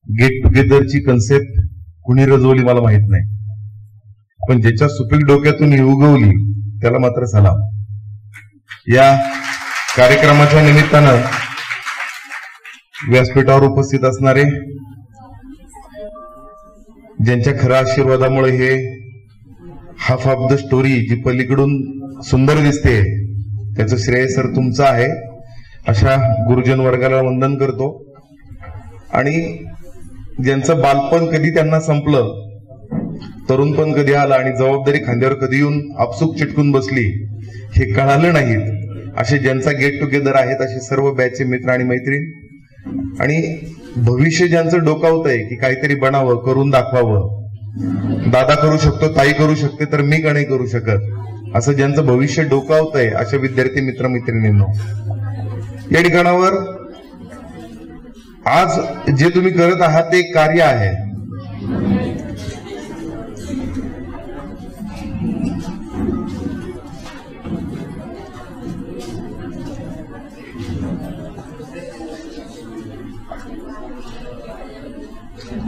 Gate टुगेदरची concept कुणी रजवली मला माहित नाही, पण ज्याच्या सुपीक डोक्यातून ही उगवली त्याला मात्र सलाम. या कार्यक्रमाच्या निमित्तानं व्यासपीठावर उपस्थित असणारे, ज्यांच्या खऱ्या आशीर्वादामुळे हे हाफ ऑफ द स्टोरी जी पलीकडून सुंदर दिसते त्याचं श्रेय सर तुमचं आहे, अशा गुरुजन वर्गाला वंदन करतो. आणि ज्यांचं बालपण कधी त्यांना संपलं, तरुणपण कधी आलं आणि जबाबदारी खांद्यावर कधी येऊन आपसूक चिटकून बसली हे कळालं नाहीत, असे ज्यांचा गेट टुगेदर आहेत असे सर्व बॅचचे मित्र आणि मैत्रीण, आणि भविष्य ज्यांचं डोकावतंय की काहीतरी बनावं, करून दाखवावं, दादा करू शकतो, ताई करू शकते, तर मी का नाही करू शकत, असं ज्यांचं भविष्य डोकावतंय अशा विद्यार्थी मित्र मैत्रिणींनो, या ठिकाणावर आज जे तुम्ही करत आहात ते एक कार्य आहे.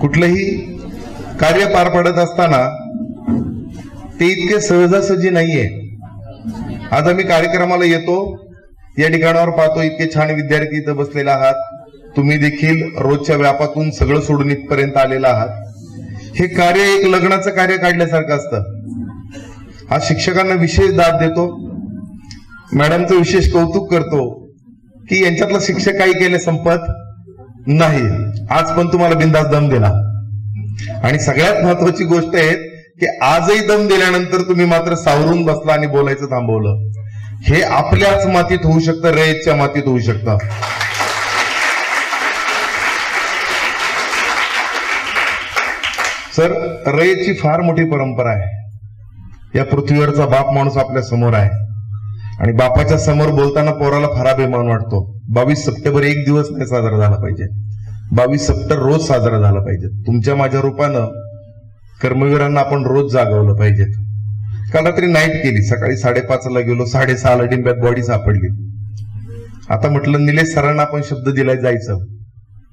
कुठलंही कार्य पार पडत असताना ते इतके सहजासहजी नाहीये. आज आम्ही कार्यक्रमाला येतो, या ठिकाणावर पाहतो इतके छान विद्यार्थी इथं बसलेले आहात, तुम्ही देखील रोजच्या व्यापातून सगळं सोडून इथपर्यंत आलेला आहात. हे कार्य एक लग्नाचं कार्य काढल्यासारखं असतं. आज शिक्षकांना विशेष दाद देतो, मॅडमचं विशेष कौतुक करतो की यांच्यातला शिक्षक काही केले संपत नाही, आज पण तुम्हाला बिनधास्त दम दिला. आणि सगळ्यात महत्वाची गोष्ट आहे की आजही दम दिल्यानंतर तुम्ही मात्र सावरून बसला आणि बोलायचं थांबवलं. हे आपल्याच मातीत होऊ शकतं, रयतच्या मातीत होऊ शकतं. सर, रयतची फार मोठी परंपरा आहे. या पृथ्वीवरचा बाप माणूस आपल्या समोर आहे आणि बापाच्या समोर बोलताना पोराला फार अभिमान वाटतो. 22 सप्टेंबर एक दिवस नाही साजरा झाला पाहिजे, 22 सप्टेंबर रोज साजरा झाला पाहिजे. तुमच्या माझ्या रूपानं कर्मवीरांना आपण रोज जागवलं पाहिजे. काल रात्री नाईट केली, सकाळी 5:30ला गेलो, 6:30ला डिंब्यात बॉडी सापडली. आता म्हटलं निलेश सरांना आपण शब्द दिलाय जायचं.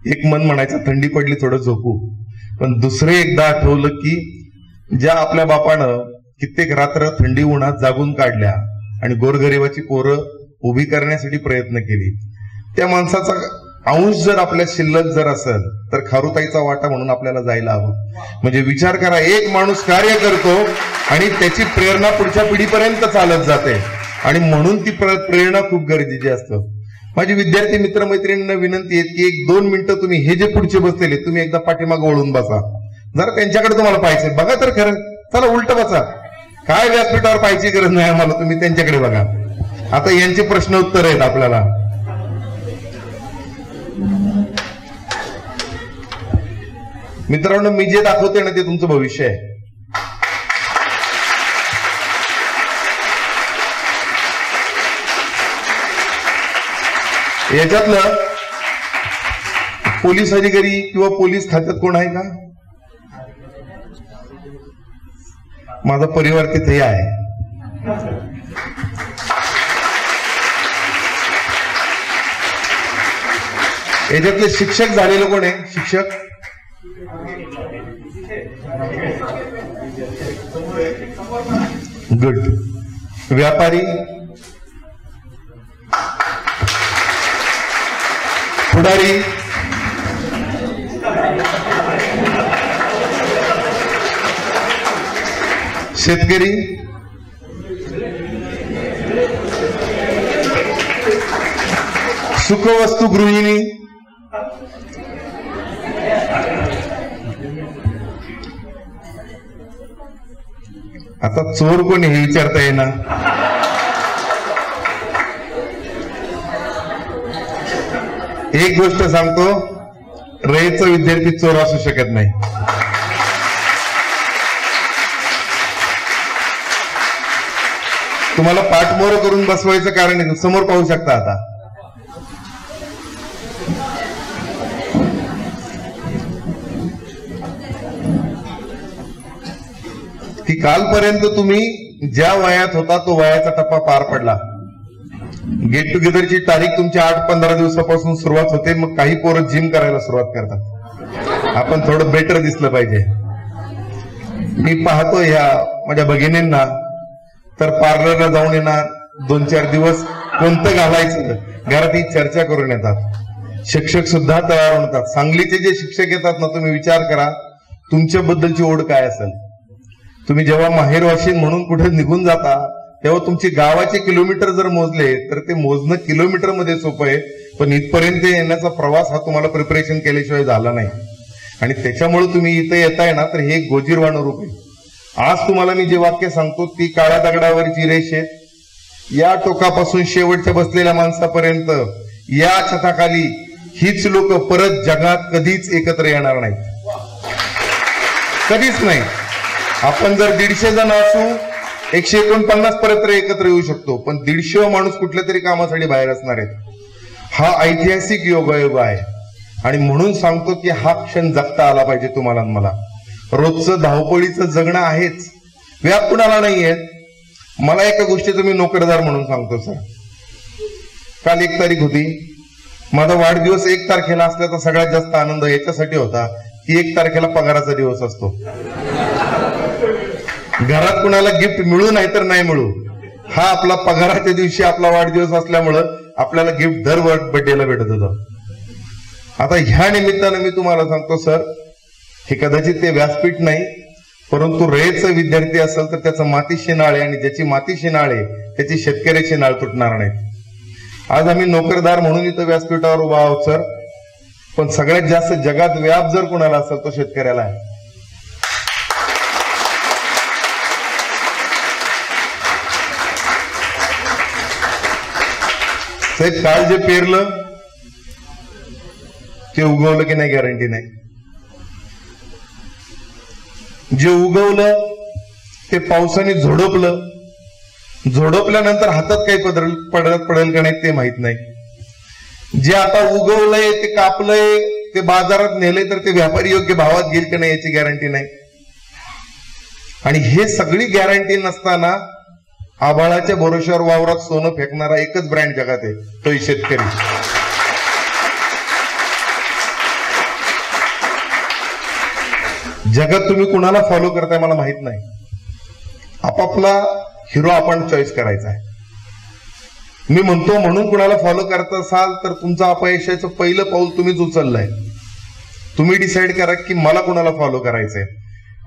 एक मन म्हणायचं थंडी पडली थोडं झोपू, पण दुसरे एकदा आठवलं की ज्या आपल्या बापानं कित्येक रात्र थंडी उन्हात जागून काढल्या आणि गोरगरिबाची पोरं उभी करण्यासाठी प्रयत्न केली, त्या माणसाचा अंश जर आपल्या शिल्लक जर असेल तर खारुताईचा वाटा म्हणून आपल्याला जायला हवं. म्हणजे विचार करा, एक माणूस कार्य करतो आणि त्याची प्रेरणा पुढच्या पिढीपर्यंत चालत जाते, आणि म्हणून ती प्रेरणा खूप गरजेची असतं. माझी विद्यार्थी मित्रमैत्रिणींना विनंती आहे की 1-2 मिनिटं तुम्ही हे जे पुढचे बसलेले तुम्ही एकदा पाठीमागे वळून बसा, जरा त्यांच्याकडे तुम्हाला पाहायचंय, बघा तर खरं, चला उलट बसा, काय व्यासपीठावर पाहायची गरज नाही आम्हाला, तुम्ही त्यांच्याकडे बघा. आता यांचे प्रश्न उत्तर आहेत आपल्याला. मित्रांनो, मी जे दाखवते ना ते तुमचं भविष्य आहे. याच्यातलं पोलीस अधिकारी किंवा पोलीस खात्यात कोण आहे का? माझा परिवार तिथे आहे. याच्यातले शिक्षक झालेलं कोण आहे? शिक्षक गुड. व्यापारी, पुढारी, शेतकरी, सुखवस्तू गृहिणी, आता चोर कोणी हे विचारता येणार. एक गोष्ट सांगतो, रयतचा विद्यार्थी चोर असू शकत नाही. तुम्हाला पाठमोर करून बसवायचं कारण आहे, समोर पाहू शकता. आता की कालपर्यंत तुम्ही ज्या वयात होता तो वयाचा टप्पा पार पडला. गेट टुगेदरची तारीख तुमची 8-15 दिवसापासून सुरुवात होते. मग काही पोरं जिम करायला सुरुवात करतात. आपण थोडं बेटर दिसलं पाहिजे. मी पाहतो ह्या माझ्या भगिनींना तर पार्लरला जाऊन येणार, 2-4 दिवस कोणतं घालायचं घरात ही चर्चा करून येतात. शिक्षक सुद्धा तयार होतात. सांगलीचे जे शिक्षक येतात ना, तुम्ही विचार करा तुमच्याबद्दलची ओढ काय असेल. तुम्ही जेव्हा माहेरवाशीन म्हणून कुठे निघून जाता तेव्हा तुमची गावाचे किलोमीटर जर मोजले तर ते मोजणं किलोमीटर मध्ये सोपं आहे, पण इथपर्यंत येण्याचा प्रवास हा तुम्हाला प्रिपरेशन केल्याशिवाय झाला नाही. आणि त्याच्यामुळे तुम्ही इथे येताय ना, तर हे एक गोजीरवाणं रूप आहे. आज तुम्हाला मी जे वाक्य सांगतो ती काळ्या दगडावरची रेष आहे. या टोकापासून शेवटच्या बसलेल्या माणसापर्यंत या छताखाली हीच लोक परत जगात कधीच एकत्र येणार नाहीत, कधीच नाही. आपण जर 150 जण असू 149 पर्यंत एकत्र येऊ शकतो, पण 150 माणूस कुठल्या तरी कामासाठी बाहेर असणार आहेत. हा ऐतिहासिक योगायोग आहे. आणि म्हणून सांगतो की हा क्षण जगता आला पाहिजे तुम्हाला मला. रोजचं धावपळीचं जगणं आहेच, व्याप कुणाला नाहीये. मला एका गोष्टीचं मी नोकरदार म्हणून सांगतो सर. काल 1 तारीख होती, माझा वाढदिवस 1 तारखेला असल्याचा सगळ्यात जास्त आनंद याच्यासाठी होता की 1 तारखेला पगाराचा दिवस असतो. घरात कुणाला गिफ्ट मिळू नाही तर नाही मिळू, हा आपला पगाराच्या दिवशी आपला वाढदिवस असल्यामुळं आपल्याला गिफ्ट दर बर्थडेला भेटत होतं. आता ह्या निमित्तानं मी तुम्हाला सांगतो सर, हे कदाचित ते व्यासपीठ नाही, परंतु रयतचा विद्यार्थी असेल तर त्याचं मातीशी नाळ आहे, आणि ज्याची मातीशी नाळ आहे त्याची शेतकऱ्याची नाळ तुटणार नाही. आज आम्ही नोकरदार म्हणून इथं व्यासपीठावर उभा आहोत सर, पण सगळ्यात जास्त जगात व्याप जर कोणाला असेल तो शेतकऱ्याला आहे. साहेब, काळ जे पेरलं ते उगवलं की नाही गॅरंटी नाही. जे उगवलं ते पावसाने झोडपलं, झोडपल्यानंतर हातात काही पडेल का नाही ते माहित नाही. जे आता उगवलंय ते कापलंय ते बाजारात नेलंय तर ते व्यापारी योग्य भावात घेईल की नाही याची गॅरंटी नाही. आणि हे सगळी गॅरंटी नसताना आभाळाच्या भरोश्यावर वावरात सोनं फेकणारा एकच ब्रँड जगात आहे, तो शेतकरी. जगात तुम्ही कुणाला फॉलो करताय मला माहित नाही. आपापला हिरो आपण चॉईस करायचा आहे. मी म्हणतो म्हणून कुणाला फॉलो करत असाल तर तुमचं अपयशाचं पहिलं पाऊल तुम्हीच उचललंय. तुम्ही डिसाईड करा की मला कुणाला फॉलो करायचंय,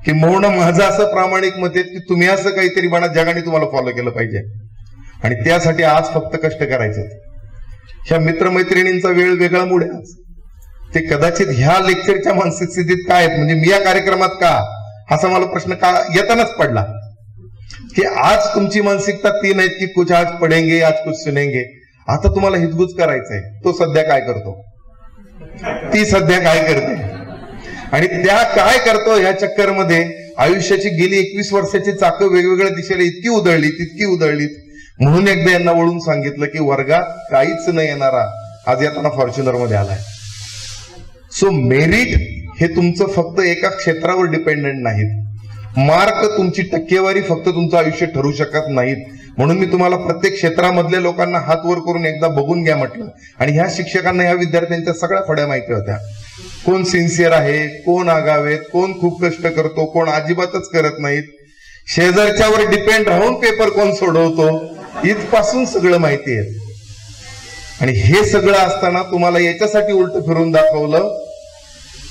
की म्हणून माझं असं प्रामाणिक मत आहे की तुम्ही असं काहीतरी म्हणा जगाने तुम्हाला फॉलो केलं पाहिजे. आणि त्यासाठी आज फक्त कष्ट करायचे. ह्या मित्रमैत्रिणींचा वेळ वेगळा मूड आहे आज. ते कदाचित ह्या लेक्चरच्या मानसिक स्थितीत काय आहेत, म्हणजे मी या कार्यक्रमात का, असा मला प्रश्न का येतानाच पडला की आज तुमची मानसिकता ती नाही की कुछ आज पडेंगे आज कुछ सुनेंगे. आता तुम्हाला हितगुज करायचंय. तो सध्या काय करतो, ती सध्या काय करते, आणि त्या काय करतो ह्या चक्करमध्ये आयुष्याची गेली 21 वर्षाची चाकं वेगवेगळ्या दिशेला इतकी उधळली तितकी उधळली. म्हणून एकदा यांना वळून सांगितलं की वर्गात काहीच न येणारा आज येताना फॉर्च्युनर मध्ये आलाय. सो मेरिट हे तुमचं फक्त एका क्षेत्रावर डिपेंडंट नाहीत. मार्क, तुमची टक्केवारी फक्त तुमचं आयुष्य ठरू शकत नाहीत. म्हणून मी तुम्हाला प्रत्येक क्षेत्रामधल्या लोकांना हात वर करून एकदा बघून घ्या म्हटलं. आणि ह्या शिक्षकांना ह्या विद्यार्थ्यांच्या सगळ्या फड्या माहिती होत्या. कोण सिन्सिअर आहे, कोण आगावेत, कोण खूप कष्ट करतो, कोण अजिबातच करत नाहीत, शेजारच्यावर डिपेंड राहून पेपर कोण सोडवतो, इथपासून सगळं माहिती आहे. आणि हे सगळं असताना तुम्हाला याच्यासाठी उलट फिरून दाखवलं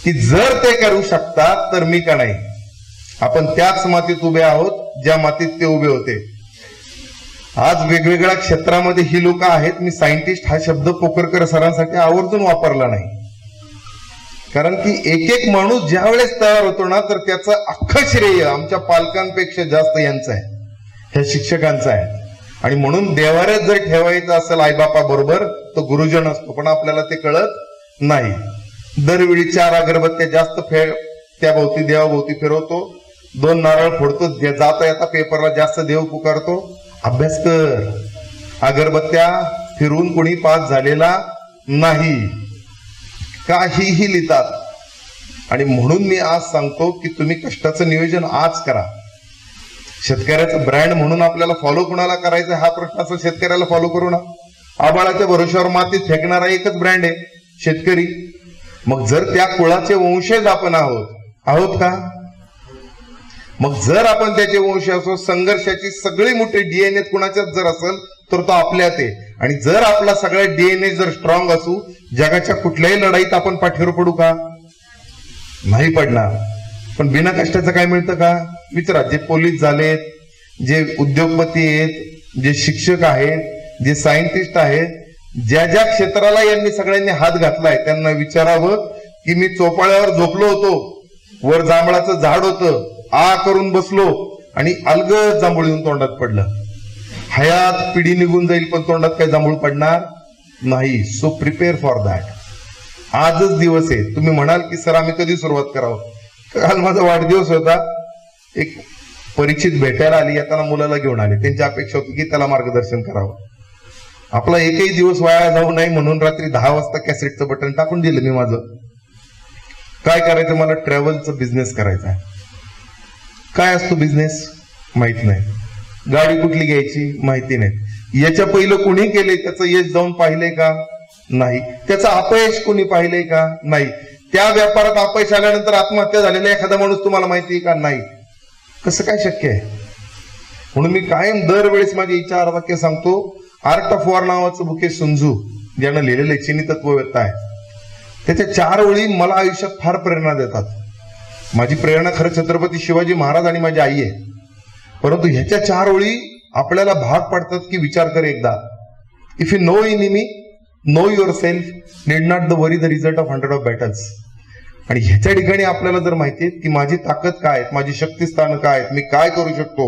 की जर ते करू शकतात तर मी का नाही. आपण त्याच मातीत उभे आहोत ज्या मातीत ते उभे होते. आज वेगवेगळ्या क्षेत्रामध्ये ही लोक आहेत. मी सायंटिस्ट हा शब्द पोकरकर सरांसाठी आवर्जून वापरला नाही, कारण की एक एक माणूस ज्या वेळेस तयार होतो ना तर त्याचं अख्खं श्रेय आमच्या पालकांपेक्षा जास्त यांचं आहे, ह्या शिक्षकांचं आहे. आणि म्हणून देवाऱ्यात जर ठेवायचं असेल आईबापा बरोबर तो गुरुजन असतो, पण आपल्याला ते कळत नाही. दरवेळी 4 अगरबत्त्या जास्त त्या भोवती देवाभोवती फिरवतो, 2 नारळ फोडतो, जाता येता पेपरला जास्त देव पुकारतो. अभ्यास कर. अगरबत्त्या फिरून कोणी पास झालेला नाही, काहीही लिहितात. आणि म्हणून मी आज सांगतो की तुम्ही कष्टाचं नियोजन आज करा. शेतकऱ्याचं ब्रँड म्हणून आपल्याला फॉलो कुणाला करायचं हा प्रश्न असेल, शेतकऱ्याला फॉलो करू ना. आबाळाच्या भरोश्यावर मातीत फेकणारा एकच ब्रँड आहे शेतकरी. मग जर त्या कुळाचे वंशज आपण आहोत का? मग जर आपण त्याचे वंश असो, संघर्षाची सगळी मोठी डीएनए कुणाच्याच जर असेल तर तो आपल्यात आहे. आणि जर आपला सगळा डीएनए जर स्ट्रॉंग असू, जगाच्या कुठल्याही लढाईत आपण पाठीवर पडू का? नाही पडणार. पण बिना कष्टाचं काय मिळतं का? विचारा. जे पोलीस झालेत, जे उद्योगपती आहेत, जे शिक्षक आहेत, जे सायंटिस्ट आहेत, ज्या ज्या क्षेत्राला यांनी सगळ्यांनी हात घातलाय, त्यांना विचारावं की मी चोपाळ्यावर झोपलो होतो, वर जांभळाचं झाड होतं, आ करून बसलो आणि अलगद जांभूळ येऊन तोंडात पडलं. हयात पिढी निघून जाईल पण तोंडात काही जांभूळ पडणार नाही. So prepare for that. आजच दिवस आहे. तुम्ही म्हणाल की सर आम्ही कधी सुरुवात करावं? काल माझा वाढदिवस होता. एक परिचित भेटायला आली, येताना मुलाला घेऊन आले. त्यांची अपेक्षा होती की त्याला मार्गदर्शन करावं. आपला एकही दिवस वाया जाऊ नये म्हणून रात्री 10 वाजता कॅसेटचं बटन टाकून दिलं मी माझं. काय करायचं? मला ट्रॅव्हलचा बिझनेस करायचा आहे. काय असतो बिझनेस माहित नाही, गाडी कुठली घ्यायची माहिती नाही, याच्या पहिलं कुणी केलंय, त्याचं यश जाऊन पाहिलंय का? नाही. त्याचं अपयश कुणी पाहिलंय का? नाही. त्या व्यापारात अपयश आल्यानंतर आत्महत्या झालेला एखादा माणूस तुम्हाला माहिती आहे का? नाही. कसं काय शक्य आहे? म्हणून मी कायम दरवेळेस माझी इच्छा वाक्य सांगतो. आर्ट ऑफ वॉर नावाचं बुक आहे सुन त्झू, ज्यानं लिहिलेलं चिनी तत्ववेत्ता आहे. त्याच्या 4 ओळी मला आयुष्यात फार प्रेरणा देतात. माझी प्रेरणा खरं छत्रपती शिवाजी महाराज आणि माझी आई आहे, परंतु ह्याच्या 4 ओळी आपल्याला भाग पाडतात की विचार कर एकदा. If you know enemy, know your self, need not the worry the result of 100 of battles. आणि ह्याच्या ठिकाणी आपल्याला जर माहिती आहे की माझी ताकद काय आहेत, माझी शक्तिस्थानं काय आहेत, मी काय करू शकतो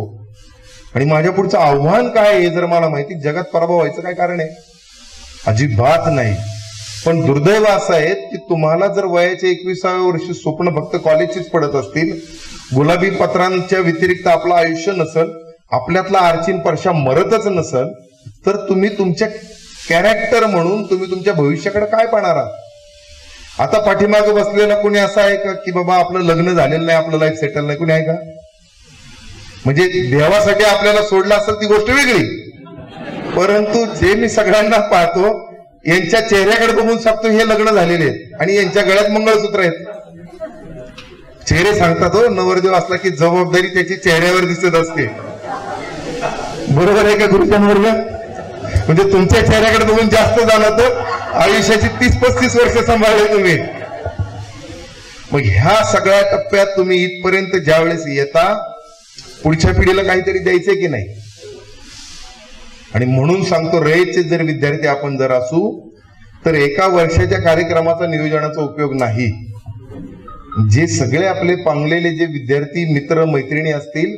आणि माझ्या पुढचं आव्हान काय आहे, हे जर मला माहिती, जगात पराभव व्हायचं काय कारण आहे? अजिबात नाही. पण दुर्दैव असं आहे की तुम्हाला जर वयाच्या 21व्या वर्षी स्वप्न फक्त कॉलेजचीच पडत असतील, गुलाबी पत्रांच्या व्यतिरिक्त आपलं आयुष्य नसल, आपल्यातला आर्चिन परशा मरतच नसल, तर तुम्ही तुमच्या कॅरेक्टर म्हणून तुम्ही तुमच्या भविष्याकडे काय पाहणार आहात? आता पाठीमागे बसलेला कोणी असं आहे का की बाबा आपलं लग्न झालेलं नाही, आपलं लाईफ सेटल नाही? कोणी आहे का? म्हणजे देवासाठी आपल्याला सोडलं असेल ती गोष्ट वेगळी, परंतु जे मी सगळ्यांना पाहतो यांच्या चेहऱ्याकडे बघून सांगतो हे लग्न झालेले आहेत आणि यांच्या गळ्यात मंगळसूत्र आहेत. चेहरे सांगतात हो, नवरदेव असला की जबाबदारी त्याची चेहऱ्यावर दिसत असते. बरोबर आहे का गुरुजन वर्ग? म्हणजे तुमच्या चेहऱ्याकडे बघून जास्त झालं तर आयुष्याची 30-35 वर्ष सांभाळले तुम्ही. मग ह्या सगळ्या टप्प्यात तुम्ही इथपर्यंत ज्या वेळेस येता, पुढच्या पिढीला काहीतरी द्यायचंय की नाही? आणि म्हणून सांगतो, रयतचे जर विद्यार्थी आपण जर असू तर एका वर्षाच्या कार्यक्रमाचा नियोजनाचा उपयोग नाही. जे सगळे आपले पांगलेले जे विद्यार्थी मित्र मैत्रिणी असतील,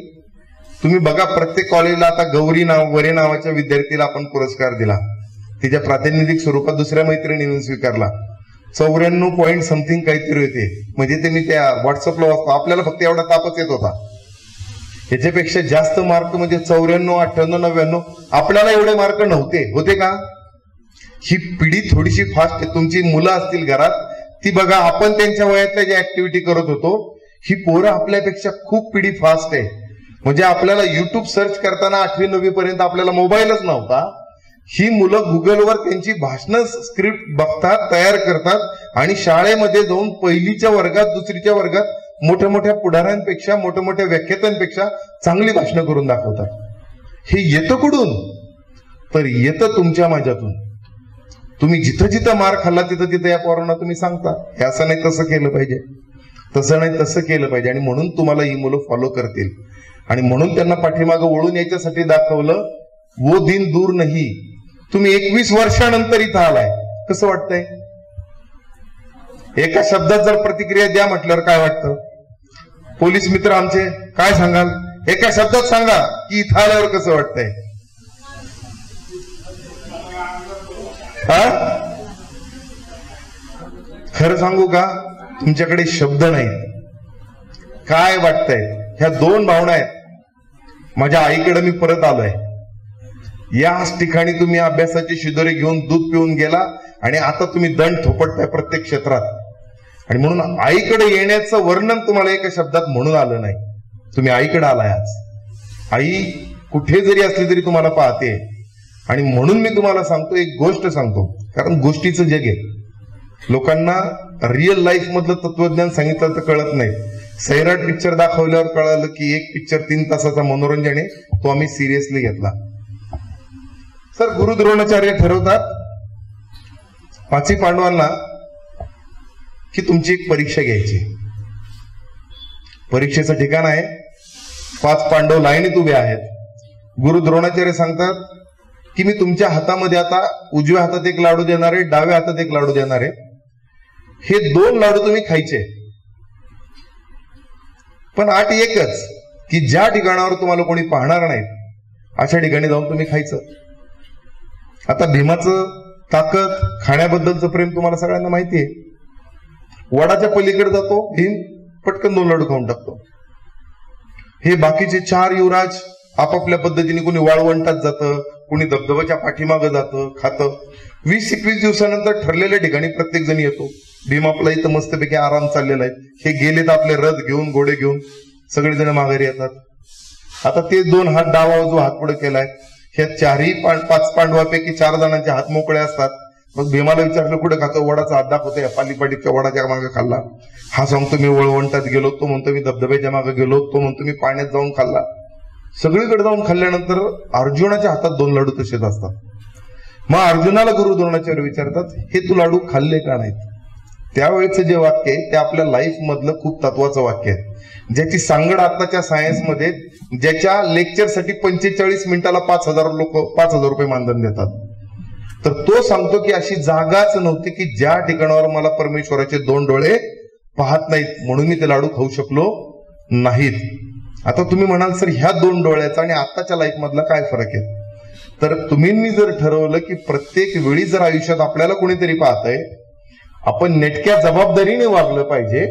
तुम्ही बघा प्रत्येक कॉलेजला आता गौरी वरे नावाच्या विद्यार्थीला आपण पुरस्कार दिला, तिच्या प्रातिनिधिक स्वरूपात दुसऱ्या मैत्रिणीने स्वीकारला. 94 पॉइंट समथिंग काहीतरी होते. म्हणजे ते मी त्या व्हॉट्सअपला वाचतो, आपल्याला फक्त एवढा तापच येत होता. याच्यापेक्षा जास्त मार्क म्हणजे 94, 98, 99, आपल्याला एवढे मार्क नव्हते. होते का? ही पिढी थोडीशी फास्ट आहे. तुमची मुलं असतील घरात, ती बघा, आपण त्यांच्या वयातल्या ज्या ऍक्टिव्हिटी करत होतो, ही पोरं आपल्यापेक्षा खूप पिढी फास्ट आहे. म्हणजे आपल्याला युट्यूब सर्च करताना 8वी 9वी पर्यंत आपल्याला मोबाईलच नव्हता. ही मुलं गुगलवर त्यांची भाषणं स्क्रिप्ट बघतात, तयार करतात आणि शाळेमध्ये जाऊन पहिलीच्या वर्गात, दुसरीच्या वर्गात मोठ्या मोठ्या पुढाऱ्यांपेक्षा, मोठ्या मोठ्या व्याख्यात्यांपेक्षा चांगली भाषणं करून दाखवतात. हे येतं कुठून? तर येतं तुमच्या माझ्यातून. तुम्ही जिथं जिथं मार खाल्ला तिथं तिथं या पोरांना तुम्ही सांगता हे असं नाही तसं केलं पाहिजे, तसं नाही तसं केलं पाहिजे, आणि म्हणून तुम्हाला ही मुलं फॉलो करतील. आणि म्हणून त्यांना पाठीमागं वळून याच्यासाठी दाखवलं, वो दिन दूर नाही. तुम्ही 21 वर्षानंतर इथं आलाय, कसं वाटतंय? एका शब्दात जर प्रतिक्रिया द्या म्हटल्यावर काय वाटतं? पोलीस मित्र आमचे काय सांगाल? एका शब्दात सांगा की इथं आल्यावर कसं वाटतंय? खरं सांगू का, तुमच्याकडे शब्द नाहीत. काय वाटतंय? ह्या 2 भावना आहेत. माझ्या आईकडे मी परत आलोय. याच ठिकाणी तुम्ही अभ्यासाची शिदोरी घेऊन दूध पिऊन गेला आणि आता तुम्ही दंड थोपटताय प्रत्येक क्षेत्रात. आणि म्हणून आईकडे येण्याचं वर्णन तुम्हाला एका शब्दात म्हणून आलं नाही. तुम्ही आईकडे आलाय आज. आई कुठे जरी असली तरी तुम्हाला पाहते. आणि म्हणून मी तुम्हाला सांगतो, एक गोष्ट सांगतो, कारण गोष्टीचं जग आहे. लोकांना रिअल लाईफ मधलं तत्वज्ञान सांगितलं तर कळत नाही. सैराट पिक्चर दाखवल्यावर कळालं की एक पिक्चर 3 तासाचा मनोरंजन आहे, तो आम्ही सिरियसली घेतला. सर, गुरु द्रोणाचार्य ठरवतात 5 पांडवांना की तुमची एक परीक्षा घ्यायची. परीक्षेचं ठिकाण आहे, 5 पांडव लाईनीत उभे आहेत. गुरु द्रोणाचार्य सांगतात की मी तुमच्या हातामध्ये आता उजव्या हातात एक लाडू देणार आहे, डाव्या हातात एक लाडू देणार आहे. हे 2 लाडू तुम्ही खायचे, पण अट एकच की ज्या ठिकाणावर तुम्हाला कोणी पाहणार नाहीत अशा ठिकाणी जाऊन तुम्ही खायचं. आता भीमाचं ताकद, खाण्याबद्दलचं प्रेम तुम्हाला सगळ्यांना माहिती आहे. वडाच्या पलीकडे जातो भीम, पटकन 2 लाडू खाऊन टाकतो. हे बाकीचे 4 युवराज आपापल्या पद्धतीने, कोणी वाळवंटात जातं, कोणी धबधबाच्या पाठीमागं जातं, खातं. 20-21 दिवसानंतर ठरलेल्या ठिकाणी प्रत्येक जण येतो. भीम आपला इथं मस्तपैकी आराम चाललेला आहे. हे गेलेत आपले रथ घेऊन, घोडे घेऊन, सगळेजण माघारी येतात. आता ते 2 हात डावा जो हात पुढे केलाय, ह्या 5 पांडवापैकी 4 जणांचे हात मोकळे असतात. मग भीमाला विचारलं कुठे खातो, वडाचा हात दाखवतोय, पालीपाडीच्या वडाच्या मागे खाल्ला. हा सांगतो मी वळवंटात गेलो, तो म्हणतो मी धबधब्याच्या मागे गेलो, तो म्हणतो मी पाण्यात जाऊन खाल्ला. सगळीकडे जाऊन खाल्ल्यानंतर अर्जुनाच्या हातात 2 लाडू तसेच असतात. मग अर्जुनाला गुरु द्रोणाचार्य विचारतात, हे तू लाडू खाल्ले का नाहीत? त्यावेळेचं जे वाक्य आहे ते आपल्या लाईफ मधलं खूप तत्वाचं वाक्य आहे, ज्याची सांगड आताच्या सायन्समध्ये, ज्याच्या लेक्चरसाठी 45 मिनिटाला 5,000 रुपये मानधन देतात. तर तो सांगतो की अशी जागाच नव्हती की ज्या ठिकाणावर मला परमेश्वराचे 2 डोळे पाहत नाहीत, म्हणून मी ते लाडू खाऊ शकलो नाहीत. आता तुम्ही म्हणाल सर, ह्या 2 डोळ्याचा आणि आताच्या लाईफ मधला काय फरक आहे? तर तुम्ही जर ठरवलं की प्रत्येक वेळी जर आयुष्यात आपल्याला कोणीतरी पाहतंय, आपण नेटक्या जबाबदारीने वागलं पाहिजे,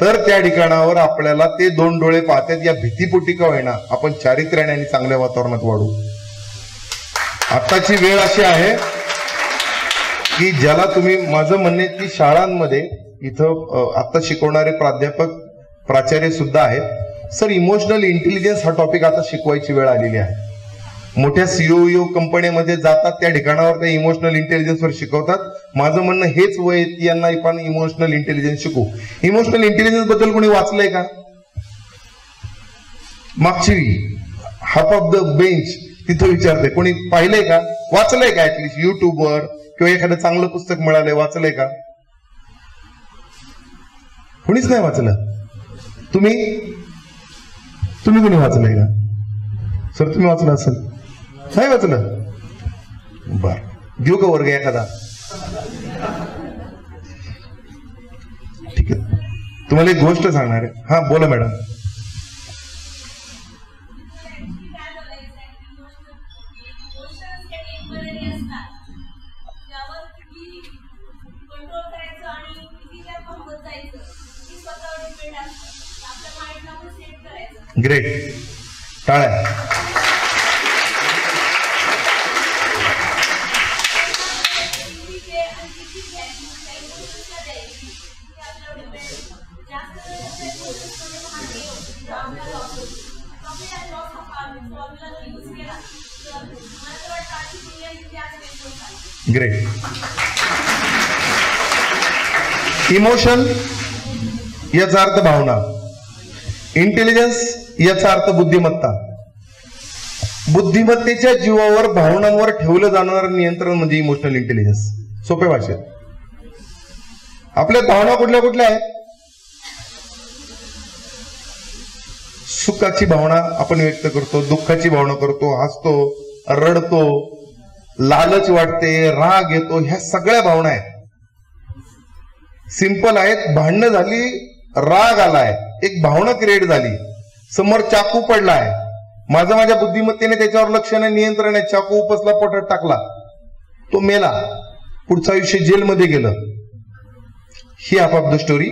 तर त्या ठिकाणावर आपल्याला ते 2 डोळे पाहतात. या भीतीपोटी का होईना आपण चारित्र्याने आणि चांगल्या वातावरणात वाढू. आताची वेळ अशी आहे की ज्याला तुम्ही, माझं म्हणणे की शाळांमध्ये इथं आता शिकवणारे प्राध्यापक, प्राचार्य सुद्धा आहेत. सर, इमोशनल इंटेलिजन्स हा टॉपिक आता शिकवायची वेळ आलेली आहे. मोठ्या सीओ कंपनीमध्ये जातात, त्या ठिकाणावर ते इमोशनल इंटेलिजन्सवर शिकवतात. माझं म्हणणं हेच वय की यांना आपण इमोशनल इंटेलिजन्स शिकू. इमोशनल इंटेलिजन्स बद्दल कोणी वाचलंय का? मागची हाफ ऑफ द बेंच तिथं विचारते, कोणी पाहिलंय का, वाचलंय का? ऍटलिस्ट युट्यूबवर किंवा एखादं चांगलं पुस्तक मिळालंय, वाचलंय का? कोणीच नाही वाचलं. तुम्ही कोणी वाचलंय का? सर, तुम्ही वाचलं असेल? नाही वाचलं? बर, देऊ का वर्ग एखादा? ठीक आहे, तुम्हाला एक गोष्ट सांगणार आहे. हा, बोला मॅडम. ग्रेट, टाळ्या. ग्रेट. इमोशन याचा अर्थ भावना, इंटेलिजन्स याचा अर्थ बुद्धिमत्ता. बुद्धिमत्तेच्या जीवावर, भावनांवर ठेवलं जाणारं नियंत्रण म्हणजे इमोशनल इंटेलिजन्स. सोप्या भाषेत आपल्या भावना कुठल्या कुठल्या आहेत? सुखाची भावना आपण व्यक्त करतो, दुःखाची भावना करतो, हसतो, रडतो, लालच वाटते, राग येतो, ह्या सगळ्या भावना आहेत. सिंपल आहेत. भांडणं झाली, राग आलाय, एक भावना क्रिएट झाली, समोर चाकू पडलाय, माझ्या बुद्धिमत्तेने त्याच्यावर लक्ष नाही, नियंत्रण आहे, चाकू उपसला, पोटात टाकला, तो मेला, पुढचं आयुष्य जेलमध्ये गेलं. ही हाफ ऑफ द स्टोरी.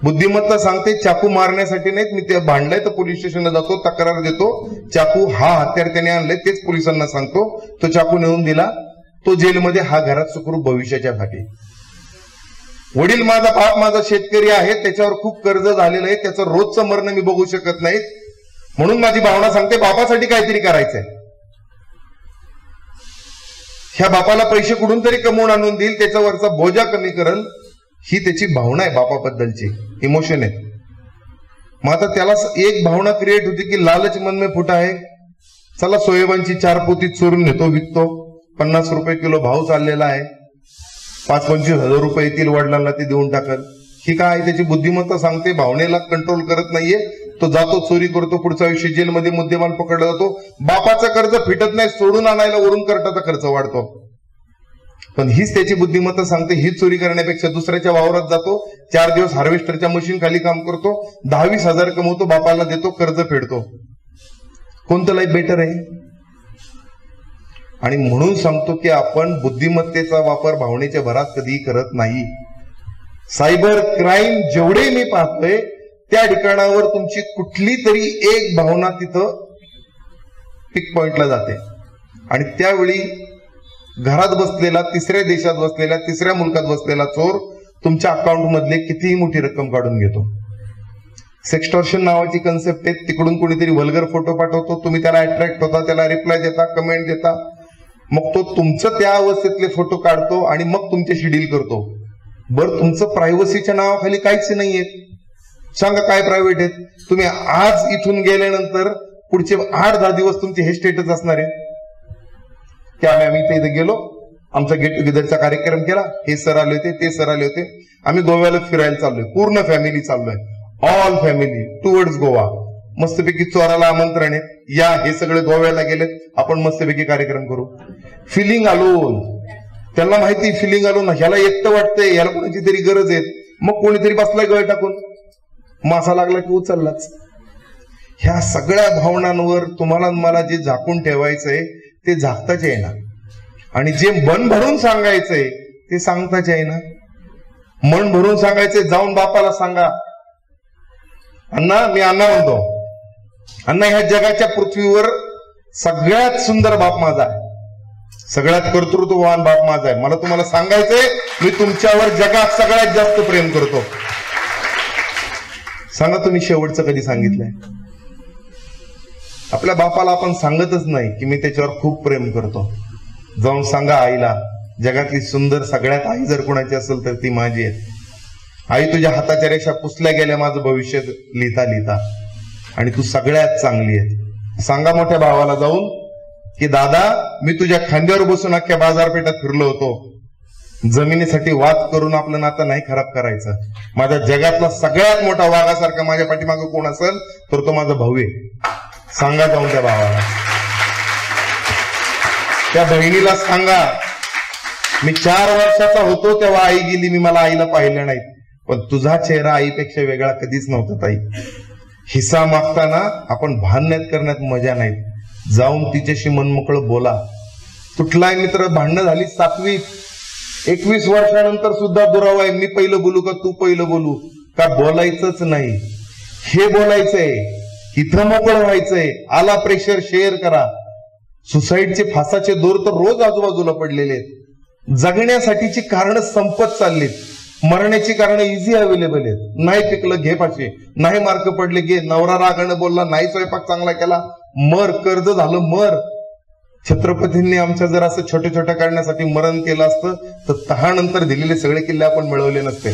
बुद्धिमत्ता सांगते चाकू मारण्यासाठी नाहीत, मी ते भांडलाय तर पोलीस स्टेशनला जातो, तक्रार देतो, चाकू हा हत्यार त्याने आणलंय, तेच पोलिसांना सांगतो, तो चाकू नेऊन दिला, तो जेलमध्ये, हा घरात सुखरूप भविष्याच्या साठी. वडील माझा, बाप माझा शेतकरी आहे, त्याच्यावर खूप कर्ज झालेलं आहे, त्याचं रोजचं मरण मी बघू शकत नाही, म्हणून माझी भावना सांगते बापासाठी काहीतरी करायचंय. ह्या बापाला पैसे कुठून तरी कमवून आणून देईल, त्याच्यावरचा बोजा कमी करल, ही त्याची भावना आहे, बापाबद्दलची इमोशन आहे. मग आता त्याला एक भावना क्रिएट होती की लालच मन में फुटा आहे, चला सोयाबीनची 4 पोती चोरून नेतो, विकतो, 50 रुपये किलो भाव चाललेला आहे, 5-25 हजार रुपये येतील, वडिलांना ते देऊन टाकल. ही काय त्याची बुद्धिमत्ता सांगते, भावनेला कंट्रोल करत नाहीये, तो जातो चोरी करतो, पुढच्या आयुष्य जेलमध्ये मुद्देमाल पकडला जातो. बापाचं कर्ज फिटत नाही, सोडून आणायला वरून कर्जाचा खर्च वाढतो. पण हीच त्याची बुद्धिमत्ता सांगते, ही चोरी करण्यापेक्षा दुसऱ्याच्या वावरात जातो, 4 दिवस हार्वेस्टरच्या मशीन खाली काम करतो, 10-20 हजार कमवतो, बापाला देतो, कर्ज फेडतो. कोणतं लाईफ बेटर आहे? आणि म्हणून सांगतो की आपण बुद्धिमत्तेचा वापर भावनेच्या भरात कधीही करत नाही. सायबर क्राईम जेवढे मी पाहतोय त्या ठिकाणावर तुमची कुठली तरी एक भावना तिथं पिक पॉइंटला जाते. आणि त्यावेळी घरात बसलेला, 3ऱ्या देशात बसलेला, 3ऱ्या मुलकात बसलेला चोर तुमच्या अकाउंट मधले कितीही मोठी रक्कम काढून घेतो. सेक्स्टॉर्शन नावाची कन्सेप्ट आहे. तिकडून कोणीतरी वल्गर फोटो पाठवतो, तुम्ही त्याला अट्रॅक्ट होता, त्याला रिप्लाय देता, कमेंट देता, मग तो तुमचं त्या अवस्थेतले फोटो काढतो आणि मग तुमच्याशी डील करतो. बरं, तुमचं प्रायव्हसीच्या नावाखाली काहीच नाहीये. सांगा काय प्रायव्हेट आहेत? तुम्ही आज इथून गेल्यानंतर पुढचे 8-10 दिवस तुमचे हे स्टेटस असणार आहे की आम्ही इथे गेलो, आमचा गेट टुगेदरचा कार्यक्रम केला, हे सर आले होते, ते सर आले होते, आम्ही गोव्याला फिरायला चाललोय, पूर्ण फॅमिली चाललोय, ऑल फॅमिली टुवर्ड्स गोवा, मस्तपैकी चोराला आमंत्रण आहे, या, हे सगळे गोव्याला गेलेत, आपण मस्तपैकी कार्यक्रम करू. फिलिंग अलोन, त्यांना माहिती फिलिंग अलोन, ह्याला एकटं वाटतंय, याला कोणाची तरी गरज आहे, मग कोणीतरी बसलाय गळ टाकून, मासा लागला की उचललाच. ह्या सगळ्या भावनांवर तुम्हाला मला जे झाकून ठेवायचंय ते झाकताच येईना, आणि जे मन भरून सांगायचंय ते सांगताच येईना. मन भरून सांगायचंय, जाऊन बापाला सांगा, अण्णा, मी अण्णा म्हणतो, अण्णा, ह्या जगाच्या पृथ्वीवर सगळ्यात सुंदर बाप माझा आहे, सगळ्यात कर्तृत्ववान बाप माझा आहे, मला तुम्हाला सांगायचंय, मी तुमच्यावर जगात सगळ्यात जास्त प्रेम करतो. सांगा तुम्ही शेवटचं कधी सांगितलंय? आपल्या बापाला आपण सांगतच नाही की मी त्याच्यावर खूप प्रेम करतो. जाऊन सांगा आईला, जगातली सुंदर सगळ्यात आई जर कोणाची असेल तर ती माझी आहे. आई, तुझ्या हाताच्या रेषा पुसल्या गेल्या माझं भविष्य लिहिता लिहिता, आणि तू सगळ्यात चांगली आहे. सांगा मोठ्या भावाला जाऊन की दादा, मी तुझ्या खांद्यावर बसून अख्ख्या बाजारपेठात फिरलो होतो, जमिनीसाठी वाद करून आपलं नातं नाही खराब करायचं. माझ्या जगातला सगळ्यात मोठा वाघासारखा माझ्या पाठीमागं कोण असेल तर तो माझा भाऊ आहे. सांगा जाऊन त्या भावाला, त्या बहिणीला सांगा, मी 4 वर्षाचा होतो तेव्हा आई गेली, मी मला आईला पाहिलं नाही, पण तुझा चेहरा आईपेक्षा वेगळा कधीच नव्हता ताई. हिस्सा मागताना आपण भांडण्यात करण्यात मजा नाही, जाऊन तिच्याशी मनमोकळं बोला. कुठलाही मित्र, भांडणं झाली 7वी 21 वर्षानंतर सुद्धा दुरावा आहे, मी पहिलं बोलू का तू पहिलं बोलू का, बोलायचंच नाही. हे बोलायचंय, इथं मोकळं व्हायचंय. आला प्रेशर, शेअर करा. सुसाईडचे फासाचे दोर तर रोज आजूबाजूला पडलेले आहेत. जगण्यासाठीची कारणं संपत चाललीत, मरण्याची कारणं इझी अवेलेबल आहेत. नाही पिकलं घे फाशी, नाही मार्क पडले घे, नवरा रागानं बोलला, नाही स्वयंपाक चांगला केला मर, कर्ज झालं मर. छत्रपतींनी आमच्या जर असं छोट्या छोट्या काढण्यासाठी मरण केलं असतं तर तहानंतर दिलेले सगळे किल्ले आपण मिळवले नसते.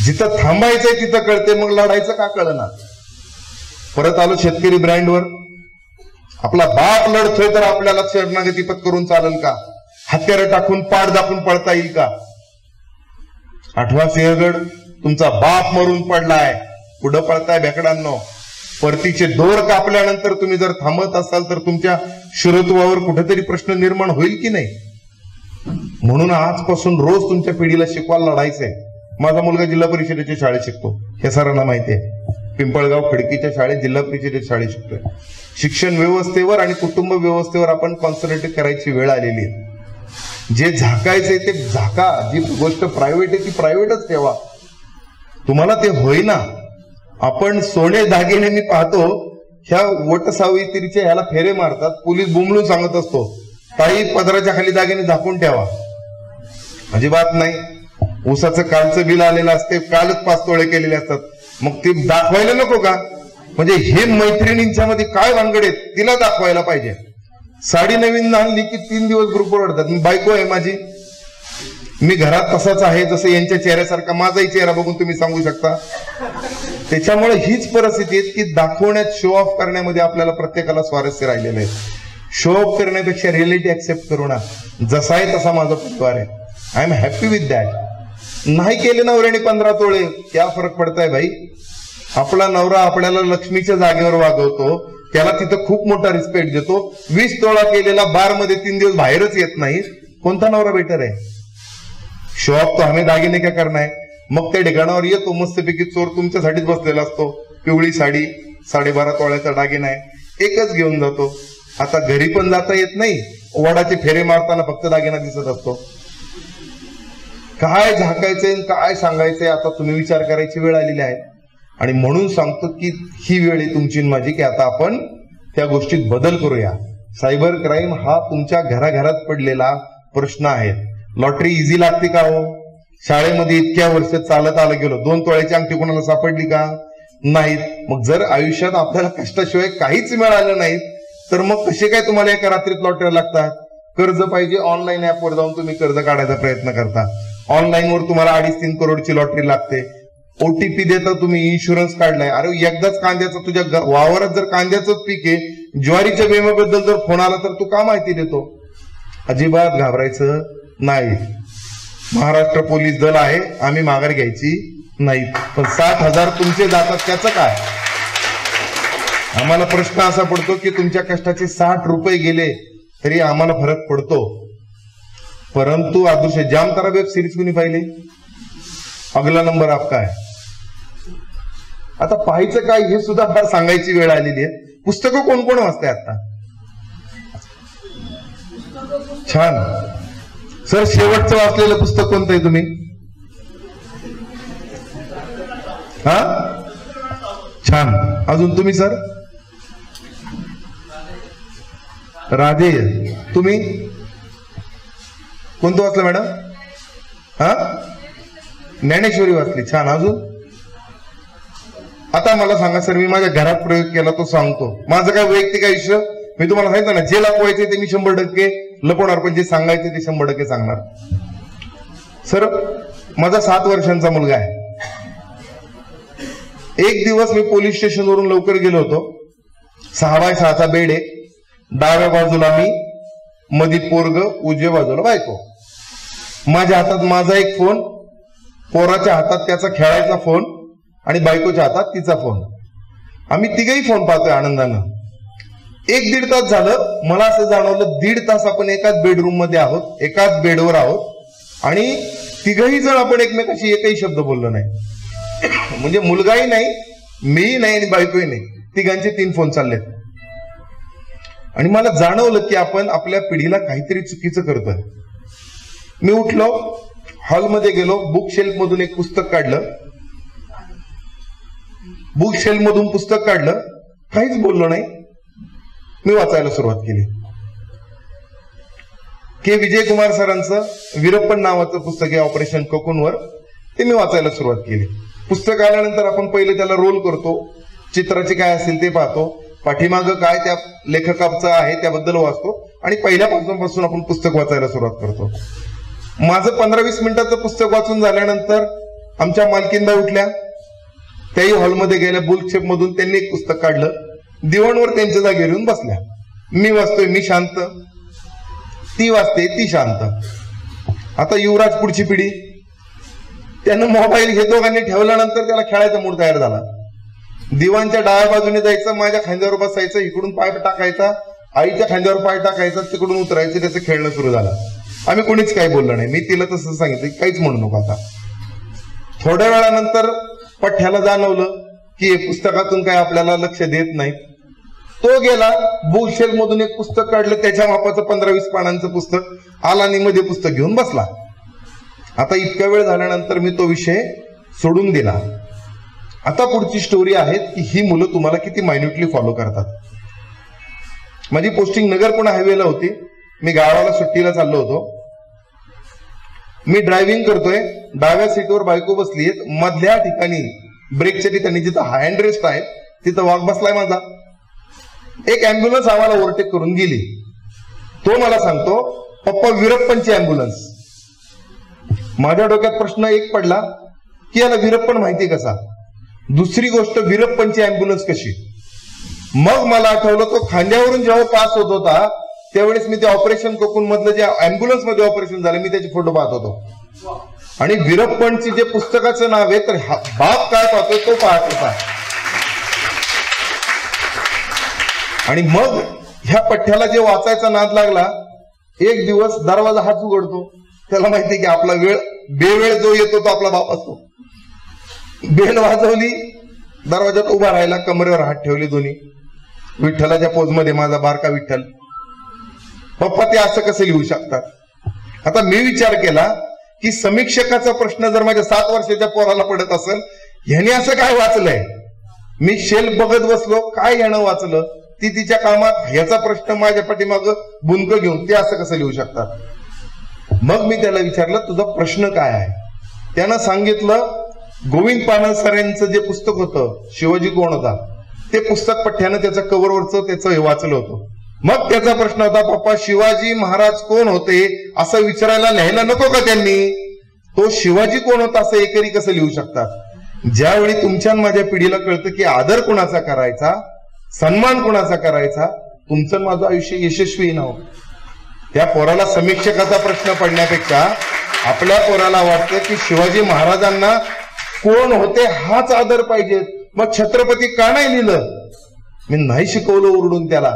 जिथं थांबायचंय तिथं कळते, मग लढायचं का कळना. परत आलो शेतकरी ब्रँडवर. आपला बाप लढतोय तर आपल्याला शरणागती पत्करून चालेल का? हत्यारं टाकून पाठ दाखवून पळता येईल का? आठवा सिंहगड, तुमचा बाप मरून पडलाय, पुढं पळताय बेकडांनो. परतीचे दोर कापल्यानंतर तुम्ही जर थांबत असाल तर तुमच्या शिरत्वावर कुठेतरी प्रश्न निर्माण होईल की नाही. म्हणून आजपासून रोज तुमच्या पिढीला शिकवायला लढायचंय. माझा मुलगा जिल्हा परिषदेच्या शाळेत शिकतो, हे सरांना माहिती आहे. पिंपळगाव खडकीच्या शाळेत, जिल्हा परिषदेच्या शाळेत शिकतोय. शिक्षण व्यवस्थेवर आणि कुटुंब व्यवस्थेवर आपण कॉन्सन्ट्रेट करायची वेळ आलेली आहे. जे झाकायचंय ते झाका, जी गोष्ट प्रायव्हेट आहे ती प्रायव्हेटच ठेवा. तुम्हाला ते होईना. आपण सोने दागिने मी पाहतो ह्या वटसावित्रीच्या ह्याला फेरे मारतात, पोलीस बुमलून सांगत असतो काही पदराच्या खाली दागिने झाकून ठेवा. अजिबात नाही. ऊसाचं कालचं बिल आलेलं असते, कालच 5 तोळे केलेले असतात, मग ते दाखवायला नको का? म्हणजे हे मैत्रिणींच्या मध्ये काय भानगड आहेत तिला दाखवायला पाहिजे. साडी नवीन आणली की 3 दिवस ग्रुपवर ओढतात, मी बायको आहे माझी, मी घरात तसाच आहे जसं यांच्या चेहऱ्यासारखा माझाही चेहरा बघून तुम्ही सांगू शकता. त्याच्यामुळे हीच परिस्थिती आहे की दाखवण्यात, शो ऑफ करण्यामध्ये आपल्याला प्रत्येकाला स्वारस्य राहिलेलं आहे. शो ऑफ करण्यापेक्षा रिअलिटी ऍक्सेप्ट करू ना. जसा आहे तसा माझा परिवार आहे. I am happy with that. नाही केले नवऱ्याने 15 तोळे, क्या फरक पडताय भाई. आपला नवरा आपल्याला लक्ष्मीच्या जागेवर वागवतो, त्याला तिथं खूप मोठा रिस्पेक्ट देतो. 20 तोळा केलेला बार मध्ये 3 दिवस बाहेरच येत नाही, कोणता नवरा बेटर आहे. शो ऑफ तो हमें दागिने क्या करना है. मग त्या ठिकाणावर येतो मस्तपैकी चोर तुमच्यासाठीच बसलेला असतो. पिवळी साडी, 12.5 तोळ्याचा दागिना आहे, एकच घेऊन जातो. आता घरी पण जाता येत नाही, वडाचे फेरे मारताना फक्त दागिना दिसत असतो. काय झाकायचंय काय सांगायचंय आता तुम्ही विचार करायची वेळ आलेली आहे. आणि म्हणून सांगतो की ही वेळ आहे तुमची माझी की आता आपण त्या गोष्टीत बदल करूया. सायबर क्राईम हा तुमच्या घराघरात पडलेला प्रश्न आहे. लॉटरी इझी लागते का हो. शाळेमध्ये इतक्या वर्ष चालत आलं गेलो, 2 तोळ्याची अंगठी कोणाला सापडली का. नाहीत. मग जर आयुष्यात आपल्याला कष्टाशिवाय काहीच मिळालं नाही तर मग कसे काय तुम्हाला एका रात्रीत लॉटरी लागतात. कर्ज पाहिजे, ऑनलाईन ऍपवर जाऊन तुम्ही कर्ज काढायचा प्रयत्न करता. ऑनलाईनवर तुम्हाला 2.5-3 करोडची लॉटरी लागते. ओटीपी देता तुम्ही, इन्शुरन्स काढलाय. अरे एकदाच कांद्याचं तुझ्या वावरात जर कांद्याचंच पीक आहे, ज्वारीच्या विम्याबद्दल जर फोन आला तर तू का माहिती देतो. अजिबात घाबरायचं नाही. महाराष्ट्र पोलीस दल आहे, आम्ही माघार घ्यायची नाही. पण 60,000 तुमचे जातात त्याचं काय. आम्हाला प्रश्न असा पडतो की तुमच्या कष्टाचे 60 रुपये गेले तरी आम्हाला फरक पडतो. परंतु आदुष जाम तारा वेब सिरीज कुणी पाहिली. अगला नंबर आपका है. आता पाहायचं काय हे सुद्धा फार सांगायची वेळ आलेली आहे. पुस्तकं कोण कोण वाचताय आता. छान सर. शेवटचं वाचलेलं पुस्तक कोणतं आहे तुम्ही. हा छान. अजून तुम्ही सर. राधे. तुम्ही कोणतं वाचलं मॅडम. हा ज्ञानेश्वरी वाचली. छान. अजून. आता मला सांगा सर, मी माझ्या घरात प्रयोग केला तो सांगतो. माझं काय वैयक्तिक आयुष्य मी तुम्हाला सांगितलं ना, जे लपवायचे ते मी 100% लपवणार, पण जे सांगायचे ते 100% सांगणार. सर माझा 7 वर्षांचा मुलगा आहे. एक दिवस मी पोलीस स्टेशनवरून लवकर गेलो होतो. 6x6चा बेड आहे. डाव्या बाजूला मी, मधी पोरग, उजव्या बाजूला बायको. माझ्या हातात माझा एक फोन, पोराच्या हातात त्याचा खेळायचा फोन आणि बायकोच्या हातात तिचा फोन. आम्ही तिघही फोन पाहतोय आनंदानं. 1-1.5 तास झालं. मला असं जाणवलं 1.5 तास आपण एकाच बेडरूम मध्ये आहोत, एकाच बेडवर आहोत आणि तिघही जण आपण एकमेकाशी एकही शब्द बोललो नाही. म्हणजे मुलगाही नाही, मीही नाही आणि बायकोही नाही. तिघांचे 3 फोन चाललेत. आणि मला जाणवलं की आपण आपल्या पिढीला काहीतरी चुकीचं करतोय. मी उठलो, हॉलमध्ये गेलो, बुक शेल्फ मधून एक पुस्तक काढलं. बुक शेल्फ मधून पुस्तक काढलं, काहीच बोललो नाही. मी वाचायला सुरुवात केली. के विजयकुमार सरांचं वीरप्पन नावाचं पुस्तक आहे ऑपरेशन कोकूनवर, ते मी वाचायला सुरुवात केली. पुस्तक आल्यानंतर आपण पहिले त्याला रोल करतो, चित्राचे काय असेल ते पाहतो, पाठीमागं काय त्या लेखकाचं आहे त्याबद्दल वाचतो आणि पहिल्यापासून आपण पुस्तक वाचायला सुरुवात करतो. माझं 15-20 मिनिटाचं पुस्तक वाचून झाल्यानंतर आमच्या मालकीनबाई उठल्या. त्याही हॉलमध्ये गेल्या. बुकशेल्फ मधून त्यांनी एक पुस्तक काढलं, दिवाणवर त्यांच्या जागेवर येऊन बसल्या. मी वाचतोय, मी शांत, ती वाचते, ती शांत. आता युवराज पुढची पिढी, त्यानं मोबाईल हे दोघांनी ठेवल्यानंतर त्याला खेळायचा मूड तयार झाला. दिवाणच्या डाव्या बाजूने जायचं, माझ्या खांद्यावर बसायचं, इकडून पाय टाकायचा, आईच्या खांद्यावर पाय टाकायचा, तिकडून उतरायचं, त्याचं खेळणं सुरू झालं. आम्ही कोणीच काही बोललं नाही. मी तिला तसं सांगितलं काहीच म्हणू नको. आता थोड्या वेळानंतर पठ्याला जाणवलं की पुस्तकातून काय आपल्याला लक्ष देत नाही. तो गेला, बुक शेल्फ मधून एक पुस्तक काढलं, त्याच्या मापाचं 15-20 पानांचं पुस्तक, आला आणि मध्ये पुस्तक घेऊन बसला. आता इतक्या वेळ झाल्यानंतर मी तो विषय सोडून दिला. आता पुढची स्टोरी आहे की ही मुलं तुम्हाला किती मायन्युटली फॉलो करतात. माझी पोस्टिंग नगरपुणा हायवेला होती. मी गावाला सुट्टीला चाललो होतो. मी ड्रायव्हिंग करतोय, डाव्या सीटवर बायको बसलीये, मधल्या ठिकाणी ब्रेकच्या ठिकाणी जिथं हँड रेस्ट आहे तिथं वाघ बसलाय माझा. एक अँब्युलन्स आम्हाला ओव्हरटेक करून गेली. तो मला सांगतो, पप्पा वीरप्पनची अँब्युलन्स. माझ्या डोक्यात प्रश्न एक पडला की याला वीरप्पन माहिती कसा. दुसरी गोष्ट, वीरप्पनची अँब्युलन्स कशी. मग मला आठवलं तो खांद्यावरून जेव्हा पास होत होता त्यावेळेस मी ते ऑपरेशन कोकून मधलं जे अँब्युलन्स मध्ये ऑपरेशन झालं मी त्याचे फोटो पाहत होतो. आणि वीरप्पनची जे पुस्तकाचं नाव आहे तर बाप काय पाहतोय तो पाहत होता. आणि मग ह्या पठ्ठ्याला जे वाचायचा नाद लागला, एक दिवस दरवाजा हात उघडतो, त्याला माहिती की आपला वेळ बेवेळ जो येतो तो आपला बाप असतो. बेल वाजवली, दरवाजात उभा राहिला, कमरेवर हात ठेवले दोन्ही, विठ्ठलाच्या पोजमध्ये माझा बारका विठ्ठल. पप्पा ते असं कसं लिहू शकतात. आता मी विचार केला की समीक्षकाचा प्रश्न जर माझ्या 7 वर्षाच्या पोराला पडत असेल, ह्याने असं काय वाचलंय. मी शेल्फ बघत बसलो, काय यानं वाचलं, ती तिच्या कामात, ह्याचा प्रश्न माझ्या पाठीमाग बुंक घेऊन ते असं कसं लिहू शकतात. मग मी त्याला विचारलं तुझा प्रश्न काय आहे. त्यानं सांगितलं गोविंद पानसरेंचं जे पुस्तक होतं शिवाजी कोण होता ते पुस्तक पठ्ठ्यानं त्याच्या कव्हरवरचं त्याचं हे वाचलं होतं. मग त्याचा प्रश्न होता पप्पा शिवाजी महाराज कोण होते असं विचारायला लिहायला नको का त्यांनी. तो शिवाजी कोण होता असं एकेरी कसं लिहू शकतात. ज्यावेळी तुमच्या माझ्या पिढीला कळतं की आदर कोणाचा करायचा, सन्मान कोणाचा करायचा, तुमचं माझं आयुष्य यशस्वी नाव. त्या पोराला समीक्षकाचा प्रश्न पडण्यापेक्षा आपल्या पोराला वाटतं की शिवाजी महाराजांना कोण होते हाच आदर पाहिजे. मग छत्रपती का नाही लिहिलं. मी नाही शिकवलं ओरडून त्याला.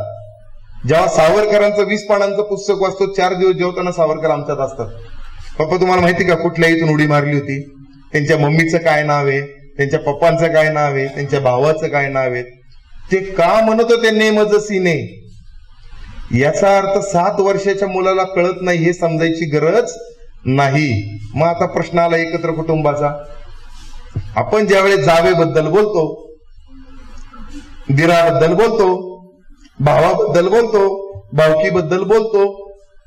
जेव्हा सावरकरांचं 20 पानांचं पुस्तक वाचतो, 4 दिवस जेवताना सावरकर आमच्यात असतात. पप्पा तुम्हाला माहिती का कुठल्या इथून उडी मारली होती, त्यांच्या मम्मीचं काय नाव आहे, त्यांच्या पप्पांचं काय नाव आहे, त्यांच्या भावाचं काय नाव आहे, ते का म्हणत होते नेमजसीने. याचा अर्थ 7 वर्षाच्या मुलाला कळत नाही हे समजायची गरज नाही. मग आता प्रश्न आला एकत्र कुटुंबाचा. आपण ज्यावेळेस जावेबद्दल बोलतो, दिराबद्दल बोलतो, भावाबद्दल बोलतो, भावकीबद्दल बोलतो,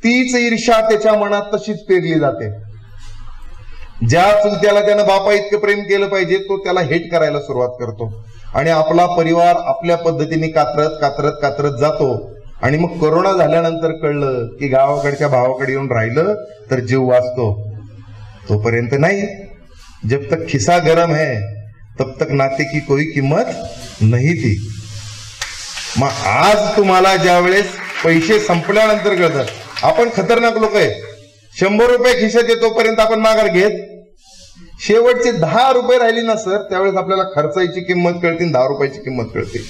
तीच ईर्ष्या त्याच्या मनात तशीच पेरली जाते. ज्या चुलत्याला त्यानं बापा इतकं प्रेम केलं पाहिजे तो त्याला हेट करायला सुरुवात करतो. आणि आपला परिवार आपल्या पद्धतीने कात्रत कात्रत कात्रत जातो. आणि मग कोरोना झाल्यानंतर कळलं की गावाकडच्या भावाकडे येऊन राहिलं तर जीव वाचतो. तोपर्यंत नाही. जब तक खिसा गरम है तब तक नाते की कोई किंमत नहीं थी. मग आज तुम्हाला ज्या वेळेस पैसे संपल्यानंतर कळतं आपण खतरनाक लोक आहे. 100 रुपये खिशात येतोपर्यंत आपण माघार घेत. शेवटचे 10 रुपये राहिली ना सर, त्यावेळेस आपल्याला खर्चाची किंमत कळते, 10 रुपयाची किंमत कळते.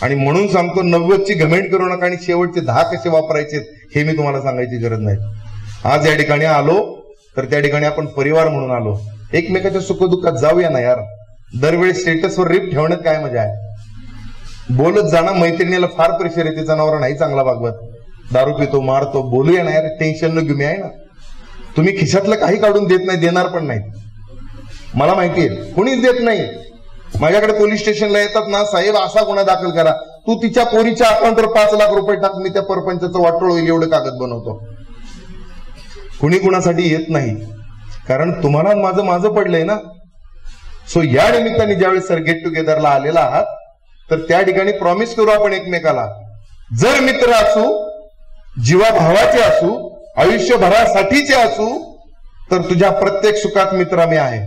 आणि म्हणून सांगतो 90ची घमेंट करू नका आणि शेवटचे 10 कसे वापरायचे हे मी तुम्हाला सांगायची गरज नाही. आज या ठिकाणी आलो तर त्या ठिकाणी आपण परिवार म्हणून आलो. एकमेकाच्या सुखदुःखात जाऊया ना यार. दरवेळी स्टेटसवर रिप ठेवण्यात काय मजा आहे. बोलत जाणं, मैत्रिणीला फार प्रेशर आहे, तिचा नवरा नाही चांगला वागवत, दारू पितो, मारतो, बोलूया ना यार, टेन्शन न घेऊ. मी आहे ना. तुम्ही खिशातलं काही काढून देत नाही, देणार पण नाही. मला माहिती आहे कुणीच देत नाही. माझ्याकडे पोलीस स्टेशनला येतात ना, साहेब असा गुन्हा दाखल करा, तू तिच्या पोरीच्या अकाउंटवर 5 लाख रुपये टाक, मी त्या परपंचाचं वाटोळ होईल एवढं कागद बनवतो. कुणी कुणासाठी येत नाही, कारण तुम्हाला माझं पडलंय ना. सो या निमित्ताने ज्यावेळेस सर गेट टुगेदरला आलेला आहात तर त्या ठिकाणी प्रॉमिस करू आपण एकमेकाला, जर मित्र असू, जीवाभावाचे असू, आयुष्यभरासाठीचे असू, तर तुझ्या प्रत्येक सुखात मित्र मी आहे,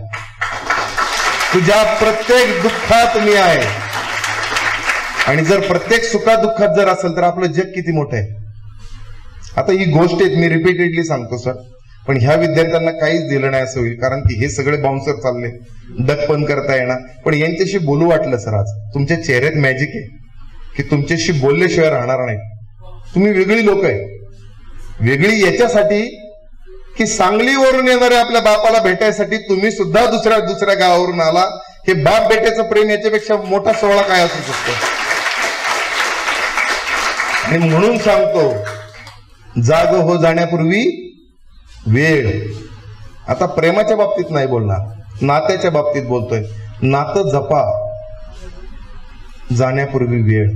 तुझ्या प्रत्येक दुःखात मी आहे. आणि जर प्रत्येक सुखात दुःखात जर असेल तर आपलं जग किती मोठं आहे. आता ही गोष्ट आहे, मी रिपीटेडली सांगतो सर, पण ह्या विद्यार्थ्यांना काहीच दिलं नाही असं होईल, कारण की हे सगळे बाउन्सर चालले, डकपण करता येणार. पण यांच्याशी बोलू वाटलं सर. आज तुमच्या चेहऱ्यात मॅजिक आहे की तुमच्याशी बोलल्याशिवाय राहणार नाही. तुम्ही वेगळी लोक आहे. वेगळी याच्यासाठी की सांगलीवरून येणाऱ्या आपल्या बापाला भेटायसाठी तुम्ही सुद्धा दुसऱ्या गावावरून आला. हे बाप बेट्याचं प्रेम याच्यापेक्षा मोठा सोहळा काय असू शकतो. आणि म्हणून सांगतो, जाग हो जाण्यापूर्वी वेळ. आता प्रेमाच्या बाबतीत नाही बोलणार, नात्याच्या बाबतीत बोलतोय. नातं जपा, जाण्यापूर्वी वेळ.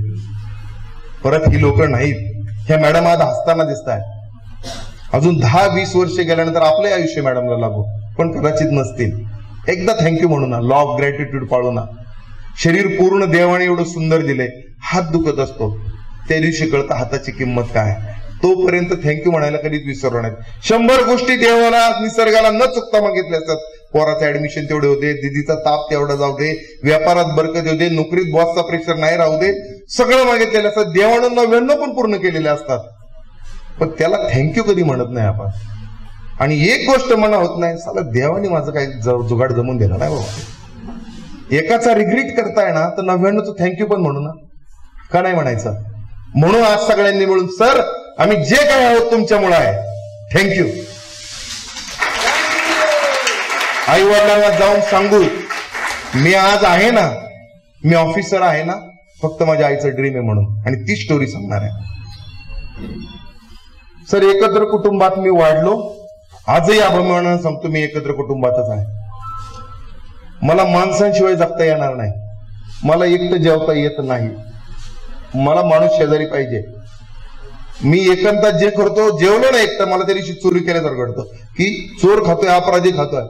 परत ही लोक नाहीत. ह्या मॅडम आज हसताना दिसत आहेत. अजून 10-20 वर्ष गेल्यानंतर आपले आयुष्य मॅडमला लागू, पण कदाचित नसतील. एकदा थँक्यू म्हणू ना, लॉ ऑफ ग्रॅटिट्यूड पाळू ना. शरीर पूर्ण देवाने एवढं सुंदर दिले, हात दुखत असतो, त्या दिवशी कळतं हाताची किंमत काय. तोपर्यंत थँक्यू म्हणायला कधीच विसरलो नाही. 100 गोष्टी देवाला निसर्गाला न चुकता मागितल्या असतात. पोराचं ऍडमिशन तेवढे होते, दिदीचा ताप तेवढा जाऊ दे, व्यापारात बरकत येऊ दे, नोकरीत बॉसचा प्रेशर नाही राहू दे, सगळं मागितलेलं असतं. देवानं 99 पण पूर्ण केलेले असतात, पण त्याला थँक्यू कधी म्हणत नाही आपण. आणि एक गोष्ट म्हणा होत नाही, साला देवाने माझं काही जुगाड जमून दिला नाही बाबा. एकाचा रिग्रेट करताय ना तर 99चं थँक्यू पण म्हणू ना, का नाही म्हणायचं. म्हणून आज सगळ्यांनी मिळून सर आम्ही जे काय आहोत तुमच्यामुळे आहे, थँक्यू. आई वडिलांना जाऊन सांगू मी आज आहे ना, मी ऑफिसर आहे ना, फक्त माझ्या आईचं ड्रीम आहे म्हणून, आणि ती स्टोरी सांगणार आहे. सर एकत्र कुटुंबात मी वाढलो, आजही अभिमानानं सांगतो मी एकत्र कुटुंबातच आहे. मला माणसांशिवाय जगता येणार नाही, मला एकटं जेवता येत नाही, मला माणूस शेजारी पाहिजे. मी एकांतात जे करतो, जेवलो ना एकटं, मला त्या दिवशी चोरी केल्यासारखं वाटतं की चोर खातोय, अपराधी खातोय.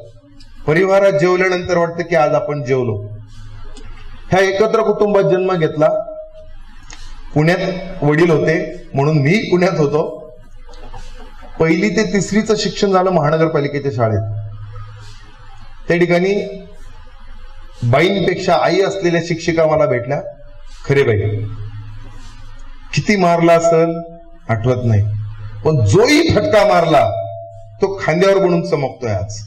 परिवारात जेवल्यानंतर वाटतं की आज आपण जेवलो. ह्या एकत्र कुटुंबात जन्म घेतला. पुण्यात वडील होते म्हणून मी पुण्यात होतो. 1ली ते 3रीचं शिक्षण झालं महानगरपालिकेच्या शाळेत. त्या ठिकाणी बाईंपेक्षा आई असलेल्या शिक्षिका मला भेटल्या. खरे बाई, किती मारला असेल आठवत नाही, पण जोही फटका मारला तो खांद्यावर बनून चमकतोय आज.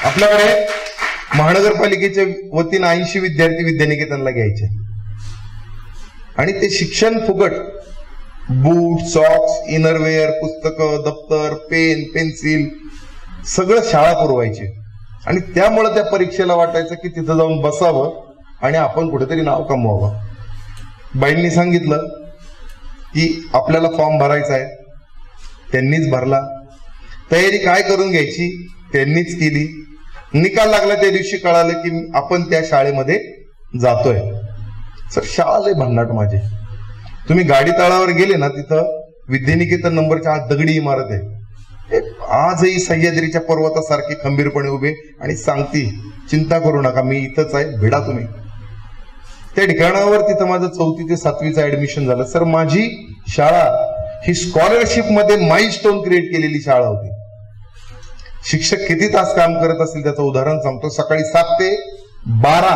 आपल्याकडे महानगरपालिकेच्या वतीनं 80 विद्यार्थी विद्यानिकेतनला घ्यायचे, आणि ते शिक्षण फुकट. बूट, सॉक्स, इनरवेअर, पुस्तकं, दप्तर, पेन, पेन्सिल सगळं शाळा पुरवायची. आणि त्यामुळे त्या परीक्षेला वाटायचं की तिथं जाऊन बसावं आणि आपण कुठेतरी नाव कमवावं. बाईंनी सांगितलं की आपल्याला फॉर्म भरायचा आहे, त्यांनीच भरला. तयारी काय करून घ्यायची त्यांनीच केली. निकाल लागला त्या दिवशी कळालं की आपण त्या शाळेमध्ये जातोय. सर शाळा लय भन्नाट माझे. तुम्ही गाडी तळावर गेले ना, तिथं विद्यानिकेतन नंबरच्या आत दगडी इमारत आहे. आजही सह्याद्रीच्या पर्वतासारखी खंबीरपणे उभे आणि सांगती चिंता करू नका, मी इथंच आहे, भिडा तुम्ही. त्या ठिकाणावर तिथं माझं 4थी ते 7वीचं ऍडमिशन झालं. सर माझी शाळा ही स्कॉलरशिप मध्ये माइलस्टोन क्रिएट केलेली शाळा होती. शिक्षक किती तास काम करत असतील त्याचं उदाहरण सांगतो. सकाळी 7 ते 12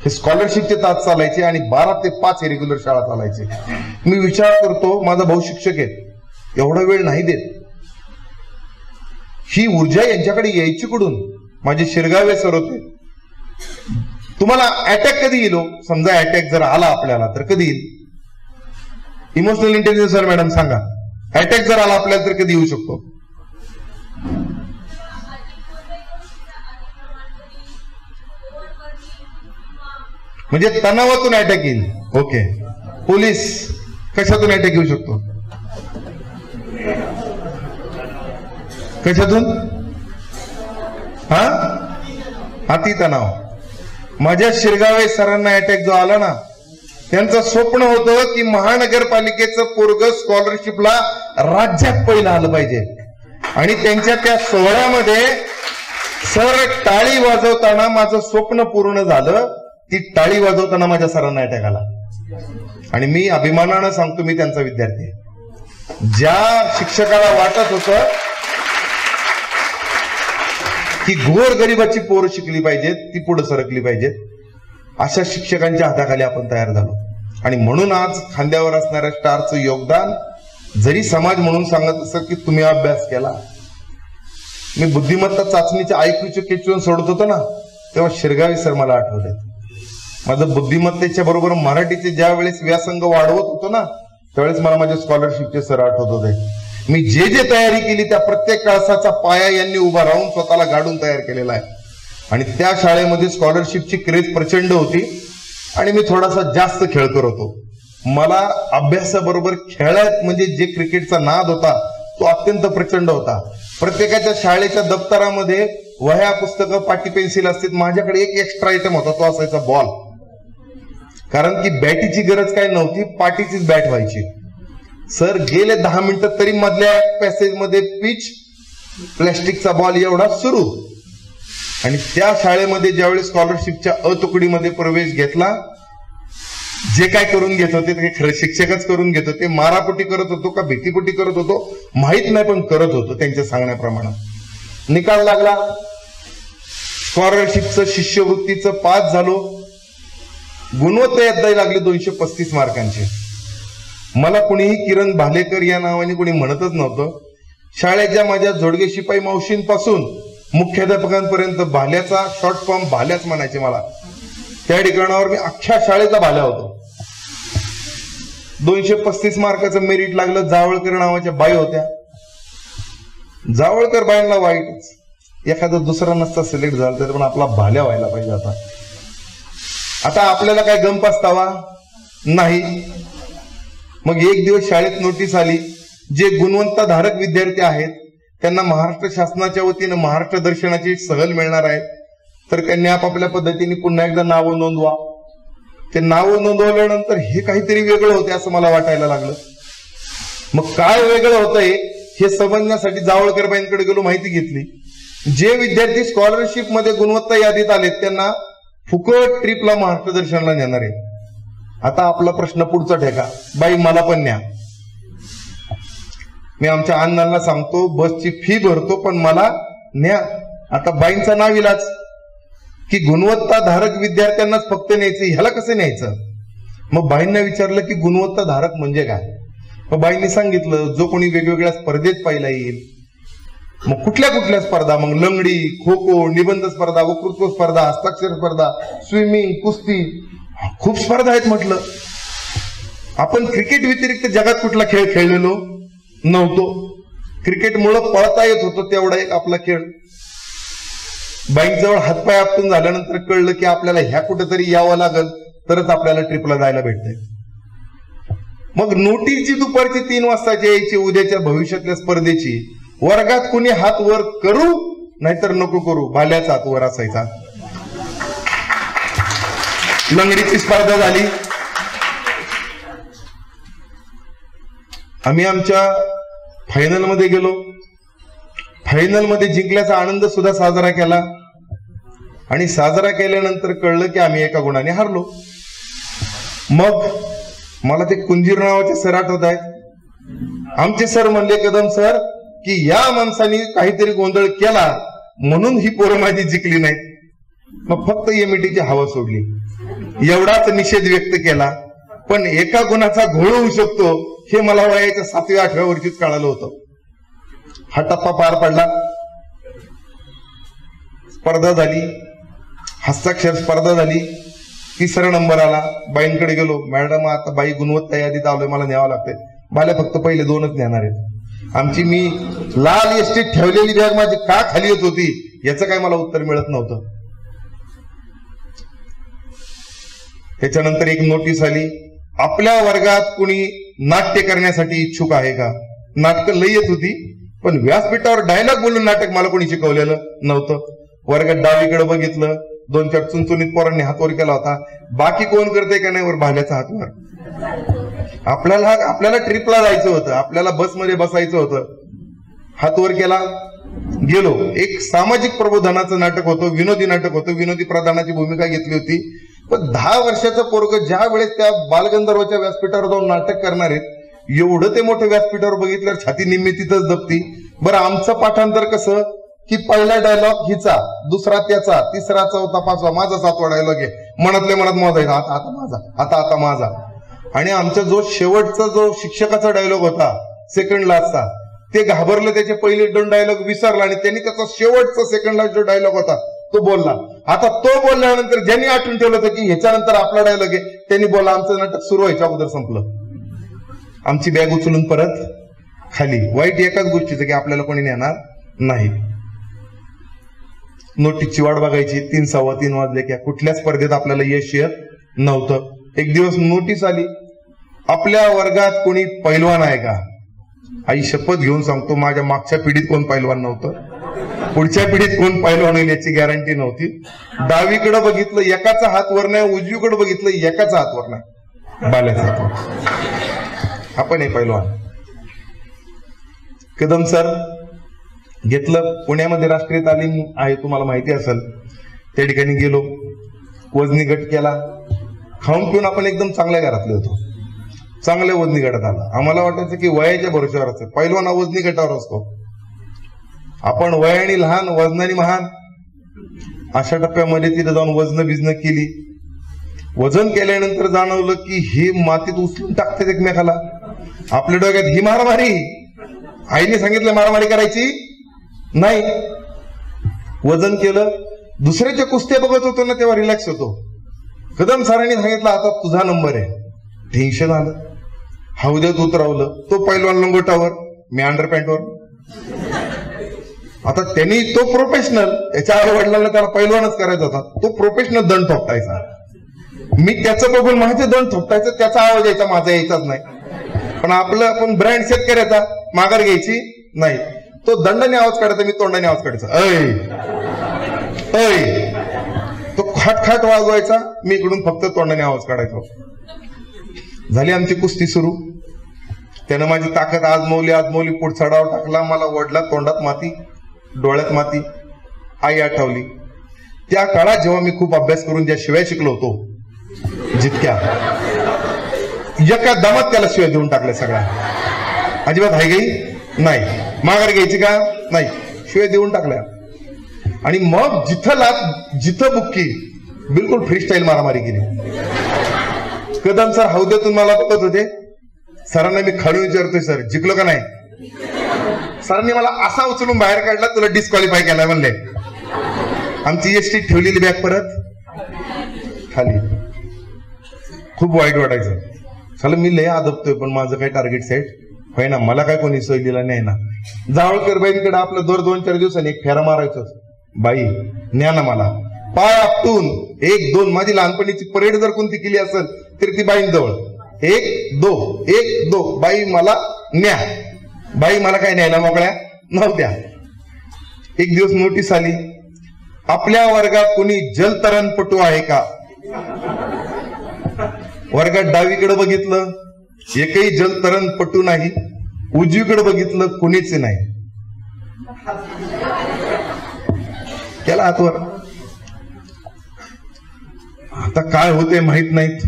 हे स्कॉलरशिपचे तास चालायचे आणि 12 ते 5 हे रेग्युलर शाळा चालायचे. मी विचार करतो माझा भाऊ शिक्षक आहे, एवढा वेळ नाही देत. ही ऊर्जा यांच्याकडे यायची कुठून. माझे शिरगावे सर होते. तुम्हाला अटॅक कधी येईल, समजा अटॅक जर आला आपल्याला तर कधी येईल. इमोशनल इंटेलिजन्स सर मॅडम सांगा, अटॅक जर आला आपल्याला तर कधी येऊ शकतो. म्हणजे तणावातून अटॅक येईल. ओके. पोलीस कशातून अटॅक येऊ शकतो, कशातून. अति तणाव. माझ्या शिरगावे सरांना अटॅक जो आला ना, त्यांचं स्वप्न होतं की महानगरपालिकेचं पोरग स्कॉलरशिपला राज्यात पहिलं आलं पाहिजे. आणि त्यांच्या त्या सोहळ्यामध्ये सर टाळी वाजवताना माझं स्वप्न पूर्ण झालं. ती टाळी वाजवताना माझ्या सरांना अटॅक आला. आणि मी अभिमानानं सांगतो मी त्यांचा विद्यार्थी आहे. ज्या शिक्षकाला वाटत होतं की गोरगरिबाची पोरं शिकली पाहिजेत, ती पुढे सरकली पाहिजेत, अशा शिक्षकांच्या हाताखाली आपण तयार झालो. आणि म्हणून आज खांद्यावर असणाऱ्या स्टारचं योगदान जरी समाज म्हणून सांगत असं की तुम्ही अभ्यास केला. मी बुद्धिमत्ता चाचणीच्या IQ केचून सोडत होतो ना, तेव्हा शिरगावे सर मला आठवले. माझं बुद्धिमत्तेच्या बरोबर मराठीचे ज्या वेळेस व्यासंग वाढवत होतो ना, त्यावेळेस मला माझे स्कॉलरशिपचे सर आठवत होते. मी जे जे तयारी केली त्या प्रत्येक कळसाचा पाया यांनी उभा राहून स्वतःला गाडून तयार केलेला आहे. आणि त्या शाळेमध्ये स्कॉलरशिपची क्रेज प्रचंड होती आणि मी थोडासा जास्त खेळकर होतो. मला अभ्यासाबरोबर खेळात म्हणजे जे क्रिकेटचा नाद होता तो अत्यंत प्रचंड होता. प्रत्येकाच्या शाळेच्या दप्तरामध्ये वह्या, पुस्तकं, पाटी, पेन्सिल असतील. माझ्याकडे एक एक्स्ट्रा आयटम होता, तो असायचा बॉल. कारण की बॅटीची गरज काय नव्हती, पाटीचीच बॅट व्हायची. सर गेले 10 मिनिटं तरी मधल्या पॅसेजमध्ये पिच, प्लॅस्टिकचा बॉल एवढा सुरू. आणि त्या शाळेमध्ये ज्यावेळी स्कॉलरशिपच्या अ तुकडीमध्ये प्रवेश घेतला जे काय करून घेत होते ते खरं शिक्षकच करून घेत होते. मारापोटी करत होतो का भीतीपोटी करत होतो माहित नाही, पण करत होतो त्यांच्या सांगण्याप्रमाणे. निकाल लागला, स्कॉलरशिपचं शिष्यवृत्तीचं पास झालो. गुणवत्ता यद्दा लागली 235 मार्कांची. मला कुणीही किरण भालेकर या नावाने कुणी म्हणतच नव्हतं. शाळेच्या माझ्या जोडगे शिपाई मावशींपासून मुख्याध्यापकांपर्यंत भाल्याचा शॉर्ट फॉर्म भाल्याच म्हणायचे मला. त्या ठिकाणावर मी अख्ख्या शाळेचा भाल्या होतो. 235 मार्काचं मेरिट लागलं. जावळकर नावाच्या बाई होत्या. जावळकर बाईंना वाईटच, एखादा दुसरा नसता सिलेक्ट झाला तर पण आपला भाल्या व्हायला पाहिजे. आता आपल्याला काय गम पस्तावा नाही. मग एक दिवस शाळेत नोटीस आली, जे गुणवत्ताधारक विद्यार्थी आहेत त्यांना महाराष्ट्र शासनाच्या वतीनं महाराष्ट्र दर्शनाची सहल मिळणार आहे, तर त्यांनी आपापल्या पद्धतीने पुन्हा एकदा नावं नोंदवा. ते नावं नोंदवल्यानंतर हे काहीतरी वेगळं होते असं मला वाटायला लागलं. मग काय वेगळं होतंय हे समजण्यासाठी जावळकरबाईंकडे गेलो, माहिती घेतली. जे विद्यार्थी स्कॉलरशिप मध्ये गुणवत्ता यादीत आलेत त्यांना फुकट ट्रिपला महाराष्ट्र दर्शनाला नेणार आहे. आता आपला प्रश्न पुढचा ठेका, बाई मला पण न्या. मी आमच्या अण्णांना सांगतो बसची फी भरतो पण मला न्या. आता बाईंचा नाव इलाज की गुणवत्ताधारक विद्यार्थ्यांनाच फक्त न्यायचं, ह्याला कसं न्यायचं. मग बाईंना विचारलं की गुणवत्ताधारक म्हणजे काय. मग बाईंनी सांगितलं जो कोणी वेगवेगळ्या स्पर्धेत पाहिला येईल. मग कुठल्या कुठल्या स्पर्धा, मग लंगडी, खो खो, निबंध स्पर्धा, वक्तृत्व स्पर्धा, हस्ताक्षर स्पर्धा, स्विमिंग, कुस्ती, खूप स्पर्धा आहेत. म्हटलं आपण क्रिकेट व्यतिरिक्त जगात कुठला खेळ खेळलेलो नव्हतो. क्रिकेटमुळे पळता येत होतो तेवढा एक आपला खेळ. बाईंजवळ हातपाय आपटून झाल्यानंतर कळलं की आपल्याला ह्या कुठेतरी यावं लागल तरच आपल्याला ट्रिपला जायला भेटतंय. मग नोटीस जी दुपारची 3 वाजताची यायची उद्याच्या भविष्यातल्या स्पर्धेची, वर्गात कुणी हात वर करू नाहीतर नको करू, भाल्याचा हात वर असायचा. लंगडीची स्पर्धा झाली. आम्ही आमच्या फायनल मध्ये गेलो. फायनल मध्ये जिंकल्याचा आनंद सुद्धा साजरा केला आणि साजरा केल्यानंतर कळलं की आम्ही एका गुणाने हारलो. मग मला ते कुंजीर नावाचे सर आठवत आहेत. आमचे सर म्हणले कदम सर की या माणसाने काहीतरी गोंधळ केला म्हणून ही पोरं माझी जिंकली नाहीत. मग फक्त एमईटीची हवा सोडली, एवढाच निषेध व्यक्त केला. पण एका गुणाचा घोळ होऊ शकतो हे मला वयाच्या 7व्या-8व्या वर्षीच कळालं होतं. हा टप्पा पार पडला. स्पर्धा झाली, हस्ताक्षर स्पर्धा झाली. 3रा नंबर आला. बाईंकडे गेलो, मॅडम आता बाई गुणवत्ता यादीत आलोय, मला न्यावं लागतंय. बाल्या फक्त पहिले 2च नेणार आहेत. आमची मी लाल एसटीत ठेवलेली बॅग माझी का खाली येत होती याचं काय मला उत्तर मिळत नव्हतं. त्याच्यानंतर एक नोटीस आली, आपल्या वर्गात कुणी नाट्य करण्यासाठी इच्छुक आहे का. नाटकं लई येत होती पण व्यासपीठावर डायलॉग बोलून नाटक मला कोणी शिकवलेलं नव्हतं. वर्गात डावीकडे बघितलं, 2-4 चुनचुनीत पोरांनी हात वर केला होता. बाकी कोण करते का नाही वर भाल्याचा हात वर. आपल्याला ट्रिपला जायचं होतं, आपल्याला बसमध्ये बसायचं होतं. हात वर केला, गेलो. एक सामाजिक प्रबोधनाचं नाटक होतं, विनोदी नाटक होतं. विनोदी प्रधानाची भूमिका घेतली होती. पण 10 वर्षाचं पोरग ज्या वेळेस त्या बालगंधर्वच्या व्यासपीठावर जाऊन नाटक करणार आहेत, एवढं ते मोठं व्यासपीठावर बघितल्यावर छाती निम्मी तिथंच दबती. बरं आमचं पाठांतर कसं की पहिला डायलॉग हिचा, दुसरा त्याचा, 3रा 4था 5वा माझा 7वा डायलॉग आहे. मनातल्या मनात मोजायचा, आता आता माझा, आता माझा. आणि आमचा जो शेवटचा जो शिक्षकाचा डायलॉग होता सेकंड लास्टचा, ते घाबरलं, त्याचे पहिले 2 डायलॉग विसरला आणि त्यांनी त्याचा शेवटचा सेकंड लास्ट जो डायलॉग होता तो बोलला. आता तो बोलल्यानंतर ज्यांनी आठवून ठेवलं होतं की ह्याच्यानंतर आपला डायलॉग आहे त्यांनी बोलला. आमचं नाटक सुरू व्हायच्या अगोदर संपलं. आमची बॅग उचलून परत खाली. वाईट एकाच गोष्टीचं की आपल्याला कोणी नेणार नाही. नोटीसची वाट बघायची. 3, 3:15 वाजले की कुठल्या स्पर्धेत आपल्याला यश येत नव्हतं. एक दिवस नोटीस आली, आपल्या वर्गात कोणी पैलवान आहे का. आई शपथ घेऊन सांगतो माझ्या मागच्या पिढीत कोण पैलवान नव्हतं, पुढच्या पिढीत कोण पैलवान होईल याची गॅरंटी नव्हती. डावीकडे बघितलं एकाचा हात वर नाही, उजवीकडे बघितलं एकाचा हात वर नाही, बाल्याचा हात वर. आपण हे पैलवान. कदम सर घेतलं. पुण्यामध्ये राष्ट्रीय तालीम आहे तुम्हाला माहिती असेल, त्या ठिकाणी गेलो. वजनी गट केला, खाऊन पिऊन आपण एकदम चांगल्या घरातले होतो, चांगल्या वजनी गटात आला. आम्हाला वाटायचं की वयाच्या भरोश्यावर असतं. पहिलवान वजनी गटावर असतो. आपण वयाने लहान वजनाने महान अशा टप्प्यामध्ये तिथे जाऊन वजन बिजन केली. वजन केल्यानंतर जाणवलं की हे मातीत उचलून टाकतात एकमेकाला. आपल्या डोक्यात ही मारामारी. आईने सांगितलं मारामारी करायची नाही. वजन केलं. दुसऱ्याच्या कुस्त्या बघत होतो ना तेव्हा रिलॅक्स होतो. कदम सरांनी सांगितलं आता तुझा नंबर आहे. टेन्शन आलं. हौद्यात उतरवलं. तो पैलवान लंगोटावर, मी अंडरपॅन्टवर. आता त्यांनी तो प्रोफेशनल, त्याच्या आई वडिलांना त्याला पैलवानच करायचा होता. तो प्रोफेशनल दंड थोपटायचा. मी त्याचं बघून माझे दंड थोपटायचं. त्याचा आवाज यायचा, माझा यायचाच नाही. पण आपलं आपण ब्रँड शेतकऱ्याचा माघार घ्यायची नाही. तो दंडाने आवाज काढायचा, मी तोंडाने आवाज काढायचा. ऐ ऐ. तो खाट खाट वाजवायचा, मी इकडून फक्त तोंडाने आवाज काढायचा. झाली आमची कुस्ती सुरू. त्यानं माझी ताकद आजमवली. पुढचा डाव टाकला. मला ओढला. तोंडात माती, डोळ्यात माती. आई आठवली. त्या काळात जेव्हा मी खूप अभ्यास करून ज्या शिवाय शिकलो होतो, जितक्या एका दमात त्याला शिवाय देऊन टाकल्या सगळ्या. अजिबात हाय गई नाही. माघार घ्यायची का नाही. शिवाय देऊन टाकल्या. आणि मग जिथं बुक्की बिलकुल फ्रीस्टाईल मारामारी केली. कदम सर हौद्यातून मला बघत होते. सरांना मी खाली विचारतोय, सर जिंकलो का नाही. सरांनी मला असा उचलून बाहेर काढला, तुला डिस्क्वालिफाय केला म्हणले. आमची एसटी ठेवलेली बॅग परत खाली. खूप वाईट वाटायचं. चला मी लय आदबतोय पण माझं काय टार्गेट सेट होय ना. मला काय कोणी सोयलीला नाही ना. जावळकर बाईंकडे आपलं दर 2-4 दिवसांनी एक फेरा मारायचो. बाई न्या ना मला. पाय आपटून 1-2 माझी लहानपणीची परेड जर कोणती केली असेल तर ती बाईंजवळ 1-2 बाई मला न्या. बाई मला काय न्यायला मोकळ्या नव्हत्या. एक दिवस नोटीस आली, आपल्या वर्गात कोणी जलतरणपटू आहे का. वर्गात डावीकडे बघितलं, एकही जलतरणपटू नाही. उजवीकडे बघितलं, कोणीच नाही. त्याला हातवर. आता काय होते माहित नाहीत.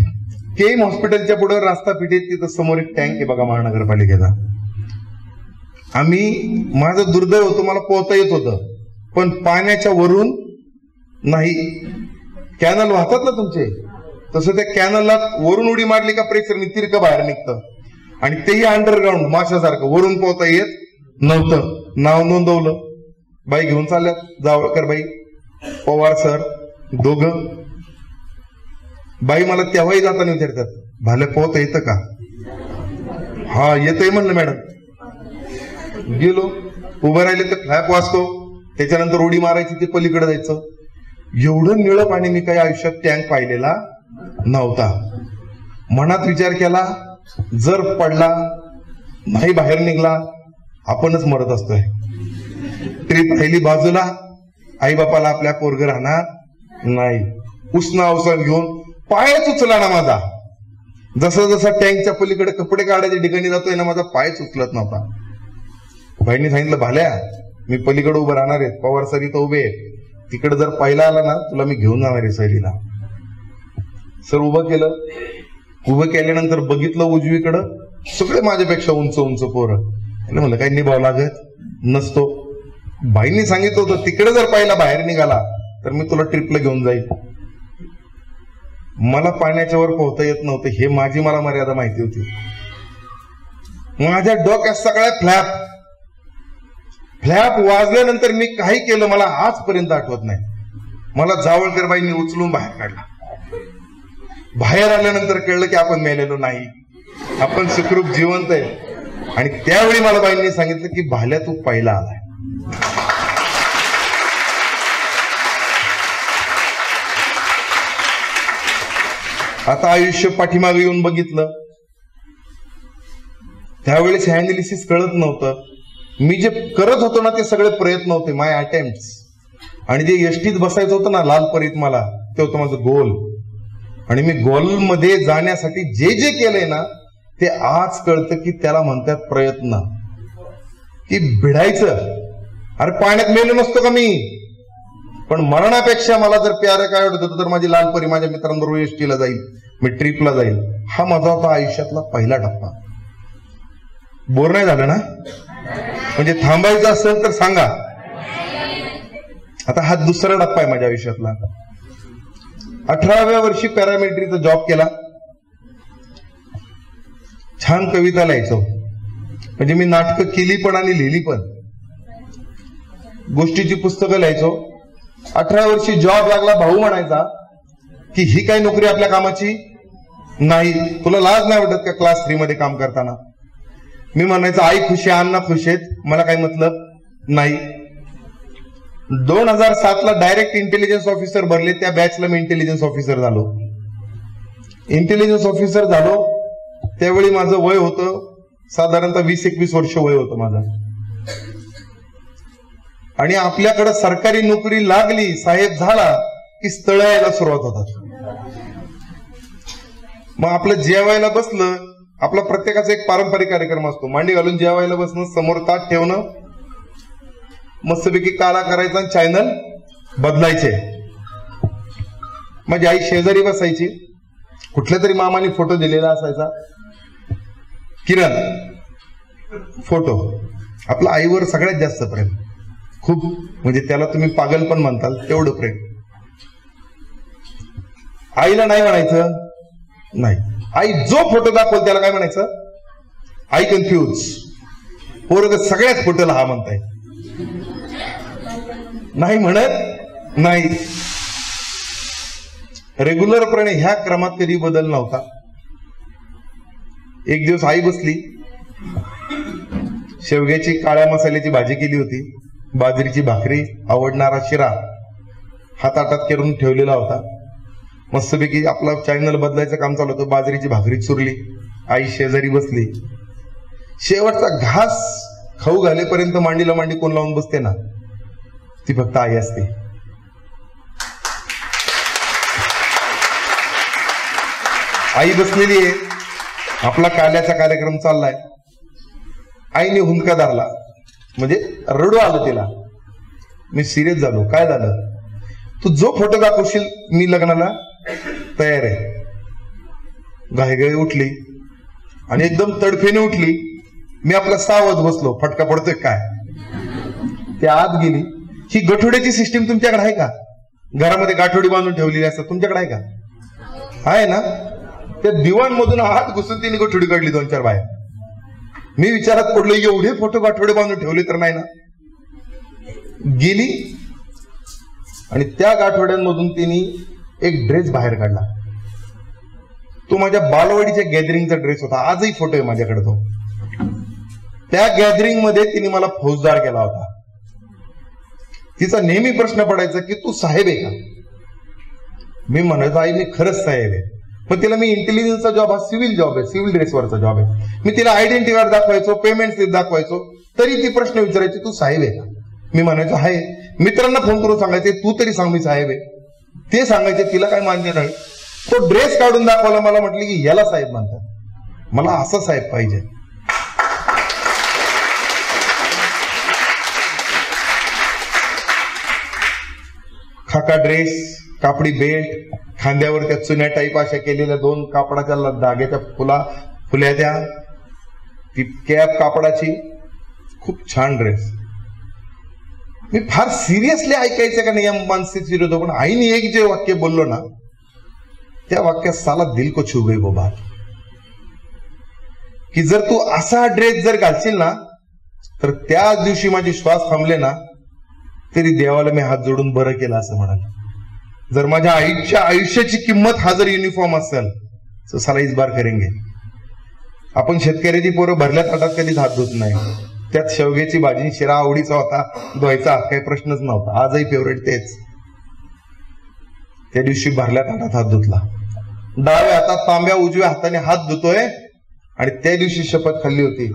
केम हॉस्पिटलच्या पुढे रास्ता पिठेत तिथं समोर एक टँक आहे बघा महानगरपालिकेचा. माझं दुर्दैव होतं, मला पोहता येत होतं पण पाण्याच्या वरून नाही. कॅनल वाहतात ना तुमचे, तसं त्या कॅनलला वरून उडी मारली का प्रेशरने तिरकं बाहेर निघतं. आणि तेही अंडरग्राऊंड माशासारखं. वरून पोहता येत नव्हतं. नाव नोंदवलं. बाई घेऊन चालल्यात. जावळकर बाई, पवार सर, दोघं. बाई मला तेव्हाही जाताना विचारतात, भाले पोहता येतं का. हा येतंय म्हणलं मॅडम. गेलो. उभं राहिले तर फ्लॅप वाजतो. त्याच्यानंतर उडी मारायची, ते पलीकडे जायचं. एवढं निळं पाणी मी काही आयुष्यात टँक पाहिलेला नव्हता. मनात विचार केला, जर पडला नाही बाहेर निघला आपणच मरत असतोय. ट्रीप राहिली बाजूला. आई बापाला आपल्या पोरग राहणार नाही. उसना अवसर घेऊन पायच उचला ना माझा. जसं जसं टँकच्या पलीकडे कपडे काढायच्या ठिकाणी जातोय ना, माझा पायच उचलत नव्हता. बाईंनी सांगितलं, भाल्या मी पलीकडे उभं राहणार आहे, पवार सर इथं उभे आहे. तिकडे जर पहिला आला ना तुला मी घेऊन जाणार आहे सहलीला. सर उभं केलं. उभं केल्यानंतर बघितलं उजवीकडं, सगळे माझ्यापेक्षा उंच उंच पोरं. म्हणलं काही निभाव लागत नसतो. बाईंनी सांगितलं होतं तिकडे जर पहिला बाहेर निघाला तर मी तुला ट्रिपला घेऊन जाईल. मला पाण्याच्या वर पोहता येत नव्हतं, हे मला मर्यादा माहिती होती. माझ्या डोक्यात सगळ्या फ्लॅप वाजल्यानंतर मी काही केलं मला आजपर्यंत आठवत नाही. मला जावळकर बाईंनी उचलून बाहेर काढला. बाहेर आल्यानंतर कळलं की आपण मेलेलो नाही, आपण सुखरूप जिवंत आहे. आणि त्यावेळी मला बाईंनी सांगितलं की भाल्या तू पहिला आलाय. आता आयुष्य पाठीमागे येऊन बघितलं. त्यावेळेस अनालिसिस कळत नव्हतं. मी जे करत होतो ना ते सगळे प्रयत्न होते, माय अटेम्प्ट्स. आणि जे एसटीत बसायचं होतं ना लालपरीत मला, ते होतं माझं गोल. आणि मी गोलमध्ये जाण्यासाठी जे जे केलंय ना ते आज कळतं की त्याला म्हणतात प्रयत्न. की भिडायचं. अरे पाण्यात मेलो नसतो का मी, पण मरणापेक्षा मला जर प्यारं काय वाटत होतं तर माझी लालपरी माझ्या मित्रांबरोबर एसटीला जाईल मी ट्रिपला जाईल. हा माझा होता आयुष्यातला पहिला टप्पा. बोर नाही झालं ना? म्हणजे थांबायचं असेल तर सांगा. आता हा दुसरा टप्पा आहे माझ्या आयुष्यातला. 18व्या वर्षी पॅरामिलिटरीचा जॉब केला. छान कविता लिहायचो, म्हणजे मी नाटकं केली पण आणि लिहिली पण, गोष्टीची पुस्तकं लिहायचो. 18 वर्षी जॉब लागला. भाऊ म्हणायचा की ही काय नोकरी आपल्या कामाची नाही, तुला लाज नाही वाटत का क्लास 3 मध्ये काम करताना? मी म्हणायचं आई खुशी आहे, अण्णा खुश आहेत, मला काही मतलब नाही. 2007ला डायरेक्ट इंटेलिजन्स ऑफिसर भरले. त्या बॅचला मी इंटेलिजन्स ऑफिसर झालो. इंटेलिजन्स ऑफिसर झालो त्यावेळी माझं वय होतं साधारणतः 20-21 वर्ष वय होतं माझं. आणि आपल्याकडे सरकारी नोकरी लागली, साहेब झाला की स्थळ यायला सुरुवात होतात. मग आपलं जेवायला बसलं, आपला प्रत्येकाचा एक पारंपरिक कार्यक्रम असतो. मांडी घालून जेवायला बसणं, समोर ताट ठेवणं, मस्तपैकी काळा करायचा आणि चॅनल बदलायचे. माझी आई शेजारी बसायची. कुठल्या तरी मामाने फोटो दिलेला असायचा, किरण फोटो. आपला आईवर सगळ्यात जास्त प्रेम, खूप, म्हणजे त्याला तुम्ही पागल पण म्हणताल तेवढं प्रेम. आईला नाही म्हणायचं नाही. आई जो फोटो दाखवल त्याला काय म्हणायचं? आई कन्फ्यूज. पोरग सगळ्यात फोटोला हा म्हणताय, नाही म्हणत नाही. रेग्युलरपणे ह्या क्रमात कधी बदल नव्हता. एक दिवस आई बसली, शेवग्याची काळ्या मसाल्याची भाजी केली होती, बाजरीची भाकरी, आवडणारा शिरा हाताटात करून ठेवलेला होता. मस्तपैकी आपला चॅनल बदलायचं काम चालू होतं. बाजरीची भाकरी चुरली, आई शेजारी बसली. शेवटचा घास खाऊ घालेपर्यंत मांडीला मांडी कोण लावून बसते ना, ती फक्त आई असते. आई बसलेली आहे, आपला काल्याचा कार्यक्रम चाललाय. आईने हुंदका धरला, म्हणजे रडू आलं तिला. मी सिरियस झालो. काय झालं? तू जो फोटो दाखवशील मी लग्नाला तयार आहे. घाईघाई उठली आणि एकदम तडफेने उठली. मी आपला सावध बसलो, फटका पडतोय काय. त्या आत गेली. ही गठोड्याची सिस्टीम तुमच्याकडे आहे का? घरामध्ये गाठोडी बांधून ठेवलेली असतात, तुमच्याकडे आहे का? आहे ना? त्या दिवाण मधून हात घुसून तिने गठोडी काढली 2-4 बाहेर. मी विचारात पडलो, एवढे फोटो गाठोडे बांधून ठेवले तर नाही ना. गेली आणि त्या गाठोड्यांमधून तिने एक ड्रेस बाहेर काढला. तो माझ्या बालवाडीच्या गॅदरिंगचा ड्रेस होता. आजही फोटो आहे माझ्याकडे तो. त्या गॅदरिंग मध्ये तिने मला फौजदार केला होता. तिचा नेहमी प्रश्न पडायचा की तू साहेब आहे का? मी म्हणायचो आई मी खरंच साहेब आहे. पण तिला मी इंटेलिजन्सचा जॉब हा सिव्हिल जॉब आहे, सिव्हिल ड्रेसवरचा जॉब आहे. मी तिला आयडेंटिटी कार्ड दाखवायचो, पेमेंट स्लिप दाखवायचो, तरी ती प्रश्न विचारायची तू साहेब आहे का? मी म्हणायचो आहे. मित्रांना फोन करून सांगायचे तू तरी सांग मी साहेब आहे. ते सांगायचे, तिला काय मान्य नाही. तो ड्रेस काढून दाखवला, मला म्हटले की याला साहेब म्हणतात, मला असा साहेब पाहिजे. खाका ड्रेस, कापडी बेल्ट, खांद्यावर त्या चुन्या टाईप अशा केलेल्या 2 कापडाच्या धाग्याच्या फुल्या त्या, ती कॅप कापडाची, खूप छान ड्रेस. मी फार सिरियसली ऐकायचं का नाही या मानसिक विरोध. पण आईने एक जे वाक्य बोललो ना, त्या वाक्यात साला दिल को छू गई वो बात, की जर तू असा ड्रेस जर घालशील ना तर त्या दिवशी माझे श्वास थांबले ना तरी देवाला मी हात जोडून बरं केलं असं म्हणाल. जर माझ्या आईच्या आयुष्याची किंमत हा जर युनिफॉर्म असेल तर साला इस बार करेंगे. आपण शेतकऱ्याची पोरं भरल्या ताटात कधीच हात धुत नाही. त्यात शेवग्याची भाजी शिरा आवडीचा होता, धुवायचा हात काही प्रश्नच नव्हता. आजही फेवरेट तेच. त्या दिवशी भरल्या ताटात हात धुतला. डाव्या हातात तांब्या, उजव्या हाताने हात धुतोय. आणि त्या दिवशी शपथ खाल्ली होती,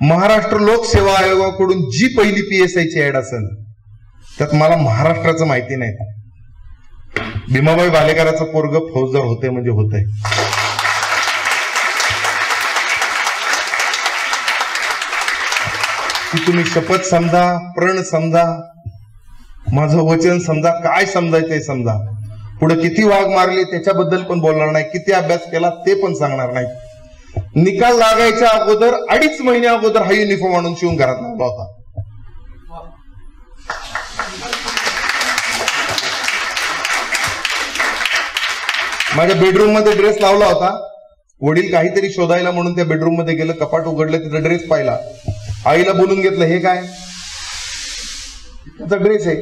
महाराष्ट्र लोकसेवा आयोगाकडून जी पहिली PSIची ऍड असेल त्यात मला महाराष्ट्राचं माहिती नाही. भीमाबाई भालेकरांचं पोरग फौजदार होते म्हणजे होतंय. की तुम्ही शपथ समजा, प्रण समजा, माझं वचन समजा, काय समजायचंय समजा. पुढे किती वाघ मारले त्याच्याबद्दल पण बोलणार नाही, किती अभ्यास केला ते पण सांगणार नाही. निकाल लागायच्या अगोदर 2.5 महिने अगोदर हा युनिफॉर्म आणून शिवून घरात लावला होता. माझ्या बेडरूम मध्ये ड्रेस लावला होता. वडील काहीतरी शोधायला म्हणून त्या बेडरूम मध्ये गेलं, कपाट उघडलं, तिथं ड्रेस पाहिला. आईला बोलून घेतलं, हे काय? त्याचा ड्रेस आहे.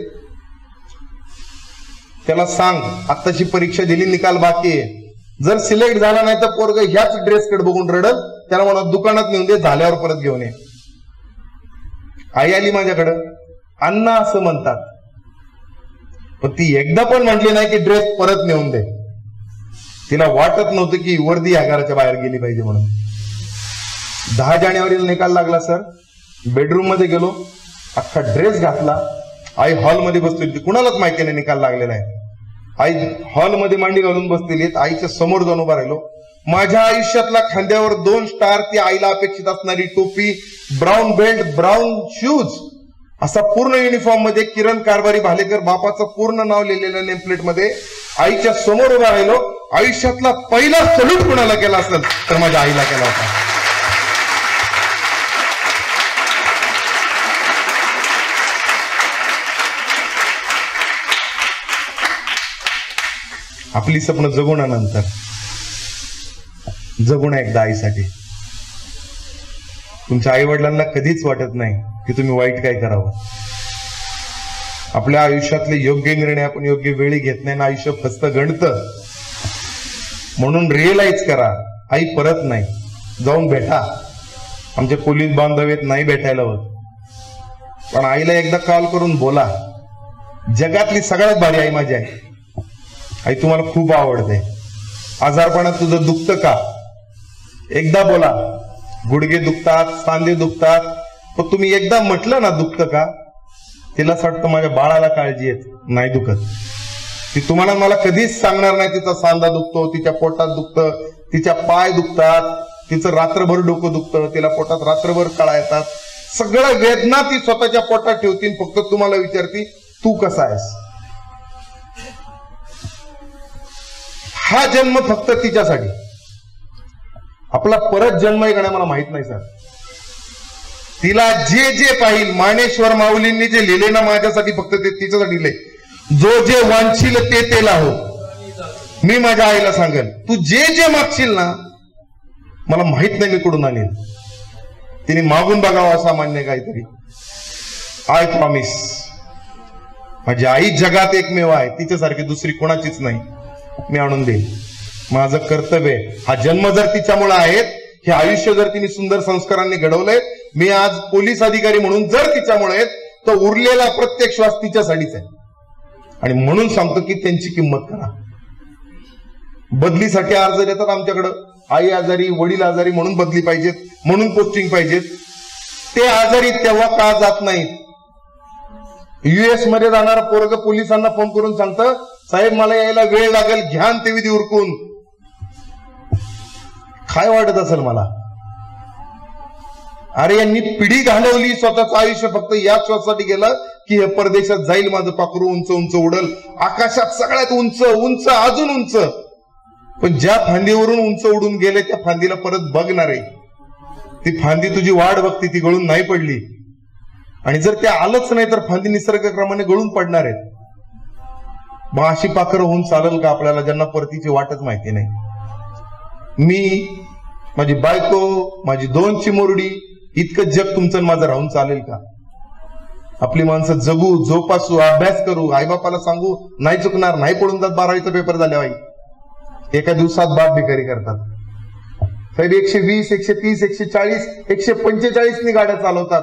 त्याला सांग आत्ताची परीक्षा दिली, निकाल बाकी आहे, जर सिलेक्ट झाला नाही तर पोरग ह्याच ड्रेसकडे बघून रडल, त्याला म्हणा दुकानात नेऊन दे, झाल्यावर परत घेऊन ये. आई आली माझ्याकडं, अण्णा असं म्हणतात, पण ती एकदा पण म्हटली नाही की ड्रेस परत नेऊन दे. तिला वाटत नव्हतं की वर्दी या घराच्या बाहेर गेली पाहिजे म्हणून. 10 जानेवारीला निकाल लागला सर. बेडरूम मध्ये गेलो, अख्खा ड्रेस घातला. आई हॉलमध्ये बसली होती, कुणालाच माहिती नाही निकाल लागलेला आहे. आई हॉलमध्ये मांडी घालून बसलेली, आईच्या समोर जाऊन उभा राहिलो. माझ्या आयुष्यातला खांद्यावर 2 स्टार, ती आईला अपेक्षित असणारी टोपी, ब्राऊन बेल्ट, ब्राऊन शूज, असा पूर्ण युनिफॉर्म मध्ये किरण कारभारी भालेकर बापाचं पूर्ण नाव लिहिलेलं नेमप्लेट मध्ये आईच्या समोर उभा राहिलो. आयुष्यातला पहिला सल्यूट कुणाला केला असेल तर माझ्या आईला केला होता. आपली स्वप्न जगू ना, नंतर जगू ना एकदा आईसाठी. तुमच्या आई वडिलांना कधीच वाटत नाही की तुम्ही वाईट काय करावं. आपल्या आयुष्यातले योग्य निर्णय आपण योग्य वेळी घेत नाही ना, आयुष्य फसतं गणतं. म्हणून रिअलाइज करा, आई परत नाही. जाऊन भेटा. आमचे पोलीस बांधव आहेत, नाही भेटायला होत, पण आईला एकदा कॉल करून बोला. जगातली सगळ्यात भारी आई माझी आहे. आई तुम्हाला खूप आवडते. आजारपणात तुझं दुखतं का? एकदा बोला. गुडघे दुखतात, सांधे दुखतात, पण तुम्ही एकदा म्हटलं ना दुखतं का, तिला असं वाटतं माझ्या बाळाला काळजी आहे, नाही दुखत. ती तुम्हाला मला कधीच सांगणार नाही तिचा सांधा दुखतो, तिच्या पोटात दुखतं, तिच्या पाय दुखतात, तिचं रात्रभर डोकं दुखतं, तिला पोटात रात्रभर कळा येतात. सगळ्या वेदना ती स्वतःच्या पोटात ठेवतील, फक्त तुम्हाला विचारती तू कसा आहेस. हा जन्म फक्त तिच्यासाठी. आपला परत जन्म आहे का नाही मला माहित नाही सर. तिला जे जे पाहिल, मानेश्वर माऊलींनी जे लिहिले ना माझ्यासाठी, फक्त ते तिच्यासाठी लिहिले. जो जे वांछील ते लाहो. मी माझ्या आईला सांगेल, तू जे जे मागशील ना, मला माहित नाही मी कुठून आणेल. तिने मागून बघावं असामान्य काहीतरी. I promise. माझी आई जगात एकमेव आहे, तिच्यासारखी दुसरी कोणाचीच नाही. मी आणून देईल. माझं कर्तव्य. हा जन्म जर तिच्यामुळे आहेत, हे आयुष्य जर तिने सुंदर संस्कारांनी घडवलंय, मी आज पोलीस अधिकारी म्हणून जर तिच्यामुळे आहेत, तर उरलेला प्रत्येक श्वास तिच्यासाठीच आहे. आणि म्हणून सांगतो की त्यांची किंमत करा. बदलीसाठी अर्ज देतात आमच्याकडं. आई आजारी, वडील आजारी म्हणून बदली पाहिजेत, म्हणून पोस्टिंग पाहिजेत. ते आजारी तेव्हा का जात नाहीत? US मध्ये जाणारा पोरग पोलिसांना फोन करून सांगतं, साहेब मला यायला वेळ लागेल, घ्या ते विधी उरकून. काय वाटत असेल मला? अरे यांनी पिढी घालवली, स्वतःचं आयुष्य फक्त याच श्वासासाठी गेलं की हे परदेशात जाईल, माझं पाखरू उंच उंच उडल, आकाशात सगळ्यात उंच उंच अजून उंच. पण ज्या फांदीवरून उंच उडून गेले त्या फांदीला परत बघणार आहे. ती फांदी तुझी वाट बघती, ती गळून नाही पडली. आणि जर ते आलंच नाही तर फांदी निसर्गक्रमाने गळून पडणार आहेत. मग अशी पाखरं होऊन चालेल का आपल्याला, ज्यांना परतीची वाटच माहिती नाही? मी, माझी बायको, माझी 2 चिमुरडी, इतकं जग तुमचं माझं राहून चालेल का? आपली माणसं जगू, जोपासू, अभ्यास करू, आईबापाला सांगू, नाही चुकणार, नाही पडून जात. 12वीचा पेपर झाल्या आई एका दिवसात बाप भिकारी करतात. साहेब 120, 130, 140, 145 नी गाड्या चालवतात.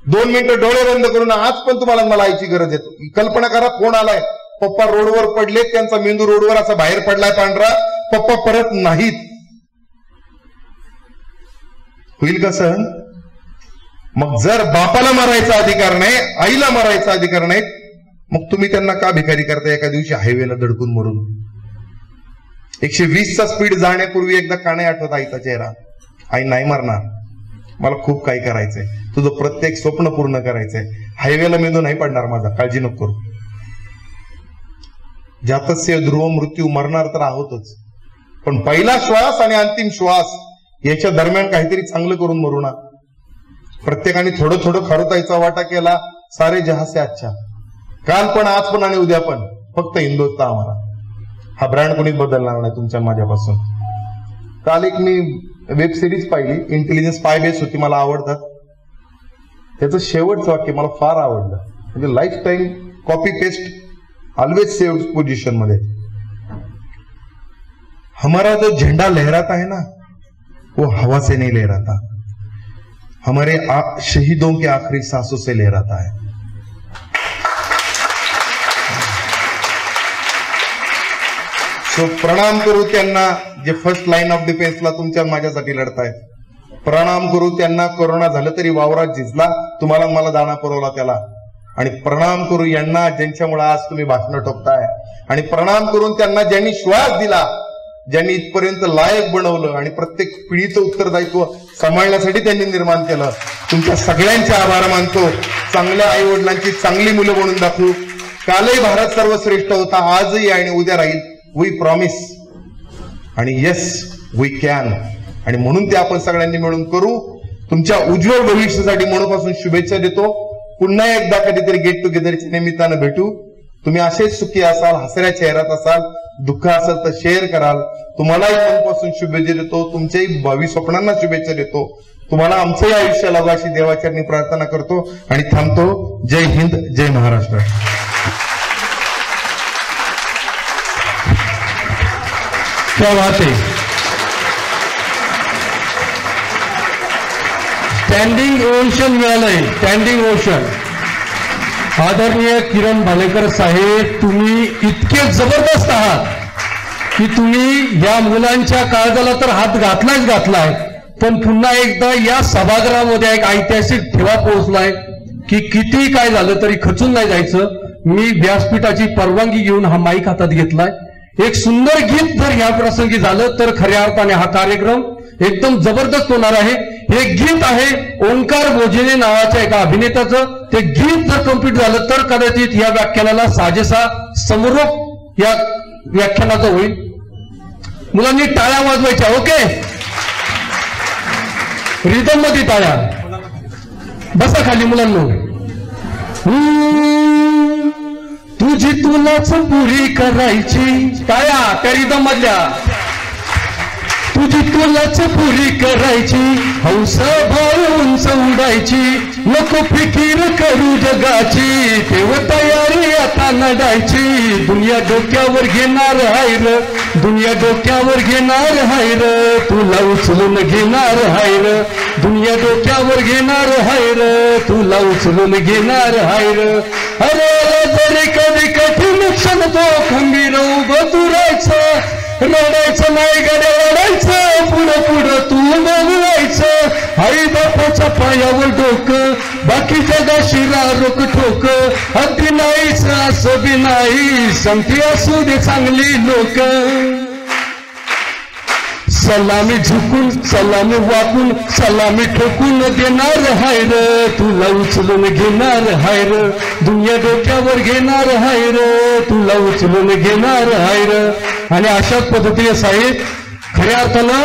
2 मिनिटं डोळे बंद करून आज पण तुम्हाला मला आईची गरज आहे. कल्पना करा, फोन आलाय, पप्पा रोडवर पडले, त्यांचा मेंदू रोडवर असा बाहेर पडलाय पांढरा, पप्पा परत नाहीत. होईल का सहन? मग जर बापाला मारायचा अधिकार नाही, आईला मारायचा अधिकार नाही, मग तुम्ही त्यांना का भिकारी करता? एका दिवशी हायवेला धडकून मरून. 120चा स्पीड जाण्यापूर्वी एकदा का नाही आठवत आईचा चेहरा? आई नाही मारणार, मला खूप काही करायचंय, तुझं प्रत्येक स्वप्न पूर्ण करायचंय, हायवेला मेंदू नाही पडणार माझा, काळजी नको करू. जातस्य ध्रुव मृत्यू, मरणार तर आहोतच, पण पहिला श्वास आणि अंतिम श्वास याच्या दरम्यान काहीतरी चांगलं करून मरू ना. प्रत्येकाने थोडं थोडं खरोतायचा वाटा केला. सारे जहां से अच्छा. काल पण, आज पण आणि उद्या पण फक्त हिंदुस्तान आम्हाला. हा ब्रँड कोणीच बदलणार नाही तुमच्या माझ्यापासून. काल एक मी वेब सिरीज पाहिली, इंटेलिजन्स स्पाय बेस होती, मला आवडतात. त्याचं शेवटचं वाक्य मला फार आवडलं. म्हणजे life time copy paste, always save position मध्ये. हमारा जो झंडा लहराता है ना, वो हवा से नहीं लहराता, हमारे शहीदों के आखिरी सांसों से लहराता है. सो प्रणाम करू त्यांना जे फर्स्ट लाईन ऑफ डिफेन्सला तुमच्या माझ्यासाठी लढतायत. प्रणाम करू त्यांना, कोरोना झालं तरी वावरात झिजला, तुम्हाला मला दाणा पुरवला त्याला. आणि प्रणाम करू यांना ज्यांच्यामुळे आज तुम्ही भाषणं ठोकताय. आणि प्रणाम करून त्यांना ज्यांनी श्वास दिला, ज्यांनी इथपर्यंत लायक बनवलं आणि प्रत्येक पिढीचं उत्तरदायित्व सांभाळण्यासाठी त्यांनी निर्माण केलं. तुमच्या सगळ्यांचे आभार मानतो. चांगल्या आई वडिलांची चांगली मुलं म्हणून दाखवू. कालही भारत सर्वश्रेष्ठ होता, आजही आणि उद्या राहील. वी प्रॉमिस आणि येस वी कॅन. आणि म्हणून ते आपण सगळ्यांनी मिळून करू. तुमच्या उज्ज्वल भविष्यासाठी मनापासून शुभेच्छा देतो. पुन्हा एकदा कधीतरी गेट टुगेदरच्या निमित्तानं भेटू. तुम्ही असेच सुखी असाल, हसऱ्या चेहऱ्यात असाल, दुःख असेल तर शेअर कराल. तुम्हालाही मनापासून शुभेच्छा देतो. तुमच्याही भावी स्वप्नांना शुभेच्छा देतो. तुम्हाला आमचंही आयुष्य लाभो अशी देवाचरणी प्रार्थना करतो आणि थांबतो. जय हिंद, जय महाराष्ट्र. क्या बात है. स्टँडिंग ओव्हेशन मिळालंय, स्टँडिंग ओव्हेशन. आदरणीय किरण भालेकर साहेब, तुम्ही इतके जबरदस्त आहात की तुम्ही या मुलांच्या काळजाला तर हात घातलाय, पण पुन्हा एकदा या सभागृहामध्ये एक ऐतिहासिक ठेवा पोहोचलाय की किती काय झालं तरी खचून नाही जायचं. मी व्यासपीठाची परवानगी घेऊन हा माईक हातात घेतलाय. एक सुंदर गीत जर या प्रसंगी झालं तर खऱ्या अर्थाने हा कार्यक्रम एकदम जबरदस्त होणार आहे. हे गीत आहे ओंकार भोजने नावाच्या एका अभिनेत्याचं. ते गीत जर कम्प्लीट झालं तर कदाचित या व्याख्यानाला साजेसा समरोप या व्याख्यानाचं होईल. मुलांनी टाळ्या वाजवायच्या. ओके, रिदम मध्ये टाळ्या. बसा खाली मुलांनो. तुझी तुलाच पुरी करायची. टाळ्या त्या रिदम मधल्या. तुझी तुलाच पुरी करायची, हौस भाऊन उडायची, नको फिकीर करू जगाची, ठेव तयारी आता नडायची. दुनिया डोक्यावर घेणार हायर, दुनिया डोक्यावर घेणार हायर, तुला उचलून घेणार हायर, दुनिया डोक्यावर घेणार हायर, तुला उचलून घेणार हायर. अरे जरी कधी कठीण क्षण तो खंबीर उभं तुरायचं, रडायचं नाही गड्या रडायचं, पुढं पुढं तू बोलायचं. आई बापाच्या पायावर डोकं, बाकी जगाशी रोक ठोक, अगदी नाहीच असं बी नाही, संगती असू दे चांगली लोक. सलामी झुकून, सलामी वाकून, सलामी ठोकून देणार हायर, तुला उचलून घेणार हायर, दुनिया डोक्यावर घेणार हायर, तुला उचलून घेणार हायर. आणि अशा पद्धतीने साहेब खऱ्या अर्थानं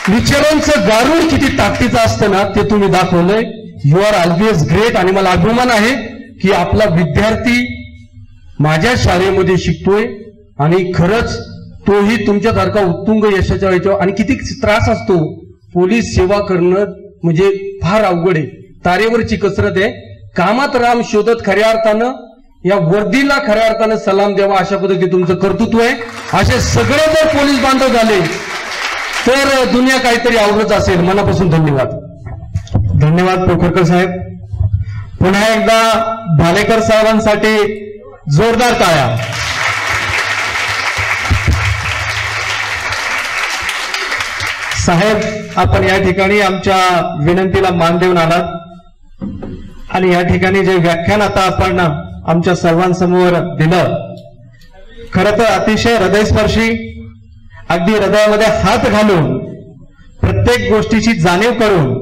विचारांचं गारुड किती ताकदीचं असतं ना ते तुम्ही दाखवलंय. You are always great. आणि मला अभिमान आहे की आपला विद्यार्थी माझ्या शाळेमध्ये शिकतोय आणि खरंच तोही तुमच्यासारखा उत्तुंग यशाच्या व्हायचा. आणि किती त्रास असतो पोलीस सेवा करणं, म्हणजे फार अवघड आहे, तारेवरची कसरत आहे. कामात राम शोधत खऱ्या अर्थानं या वर्दीला खऱ्या अर्थानं सलाम द्यावा अशा पद्धतीने तुमचं कर्तृत्व आहे. असे सगळे जर पोलीस बांधव झाले तर दुनिया काहीतरी आवडत असेल. मनापासून धन्यवाद. धन्यवाद पोखरकर साहेब. पुन्हा एकदा भालेकर साहेबांसाठी जोरदार टाळ्या. साहेब, आपण या ठिकाणी आमच्या विनंतीला मान देऊन आलात आणि या ठिकाणी जे व्याख्यान आता आपण आमच्या सर्वांसमोर दिलं, खरं तर अतिशय हृदयस्पर्शी, अगदी हृदयामध्ये हात घालून प्रत्येक गोष्टीची जाणीव करून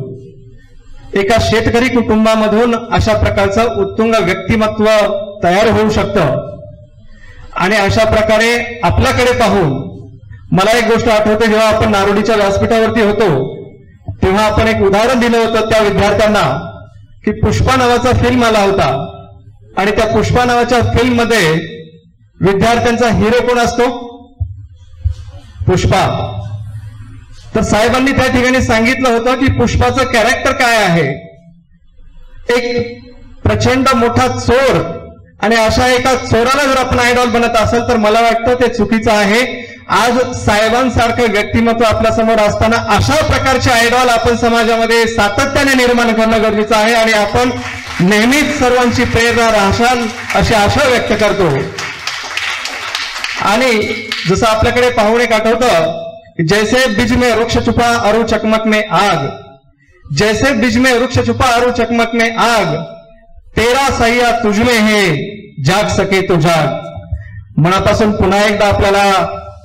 एका शेतकरी कुटुंबामधून अशा प्रकारचं उत्तुंग व्यक्तिमत्व तयार होऊ शकतं. आणि अशा प्रकारे आपल्याकडे पाहून मला एक गोष्ट आठवते, जेव्हा आपण नारोडीच्या व्यासपीठावरती होतो तेव्हा आपण एक उदाहरण दिलं होतं त्या विद्यार्थ्यांना की पुष्पा नावाचा फिल्म आला होता आणि त्या पुष्पा नावाच्या फिल्म मध्ये विद्यार्थ्यांचा हिरो कोण असतो? पुष्पा. तर साहेबांनी त्या ठिकाणी सांगितलं होतं की पुष्पाचं कॅरेक्टर काय आहे, एक प्रचंड मोठा चोर. आणि अशा एका चोराला जर आपण आयडॉल बनत असेल तर मला वाटतं ते चुकीचं आहे. आज साहेबांसारखं व्यक्तिमत्व आपल्या समोर असताना अशा प्रकारचे आयडॉल आपण समाजामध्ये सातत्याने निर्माण करणं गरजेचं आहे आणि आपण नेहमीच सर्वांची प्रेरणा राहशाल अशी आशा व्यक्त करतो. आणि जसं आपल्याकडे पाहून एक आठवतं, जैसे बीज में वृक्ष छुपा अरु चकमक में आग, जैसे बीज में वृक्ष छुपा अरु चकमक में आग, तेरा सह्या तुझमें है जाग सके तो जाग. मनापासून पुन्हा एकदा आपल्याला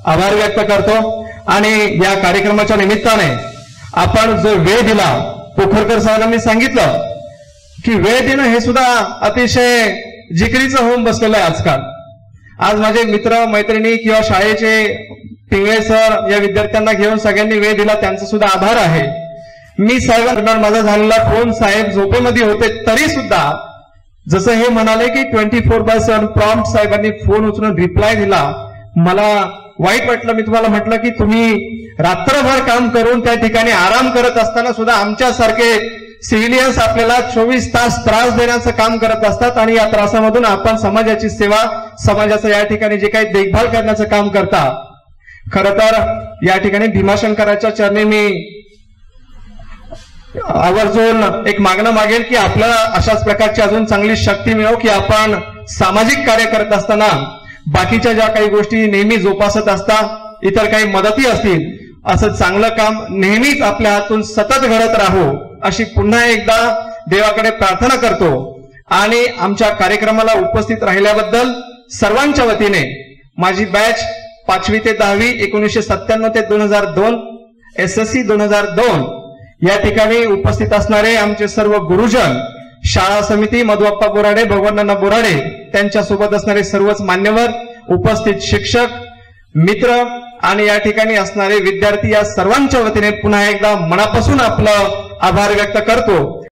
आभार व्यक्त करतो. आणि या कार्यक्रमाच्या निमित्ताने आपण जो वेळ दिला, पोखरकर साहेबांनी सांगितलं की वेळ देणं हे सुद्धा अतिशय जिकरीचं होऊन बसलेलं आहे आजकाल. आज माझे मित्र मैत्रिणी किंवा शाळेचे पिंगळे सर या विद्यार्थ्यांना घेऊन सगळ्यांनी वेळ दिला, त्यांचा सुद्धा आभार आहे. मी साहेबांना माझा झालेला फोन, साहेब झोपेमध्ये होते तरी सुद्धा जसं हे म्हणाले की 24/7 प्रॉम्प्ट साहेबांनी फोन उचलून रिप्लाय दिला, मला वाईट वाटलं. मी तुम्हाला म्हटलं की तुम्ही रात्रभर काम करून त्या ठिकाणी आराम करत असताना सुद्धा आमच्यासारखे सिव्हिलियन्स आपल्याला 24 तास त्रास देण्याचं काम करत असतात आणि या त्रासामधून आपण समाजाची सेवा, समाजाचं या ठिकाणी जे काही देखभाल करण्याचं काम करता. खरं तर या ठिकाणी भीमाशंकराच्या चरणी मी आवर्जून एक मागणं मागेल की आपल्याला अशाच प्रकारची अजून चांगली शक्ती मिळो की आपण सामाजिक कार्य करत असताना बाकीच्या ज्या काही गोष्टी नेहमी जोपासत असता, इतर काही मदती असतील, असं चांगलं काम नेहमीच आपल्या हातून सतत घडत राहू अशी पुन्हा एकदा देवाकडे प्रार्थना करतो. आणि आमच्या कार्यक्रमाला उपस्थित राहिल्याबद्दल सर्वांच्या वतीने माझी बॅच 5वी ते 10वी 1997 ते 2002 SSC 2002 या ठिकाणी उपस्थित असणारे आमचे सर्व गुरुजन, शाळा समिती, मधुअप्पा बोराडे, भगवाननाना बोराडे, त्यांच्यासोबत असणारे सर्वच मान्यवर, उपस्थित शिक्षक मित्र आणि या ठिकाणी असणारे विद्यार्थी, या सर्वांच्या वतीने पुन्हा एकदा मनापासून आपलं आभार व्यक्त करतो.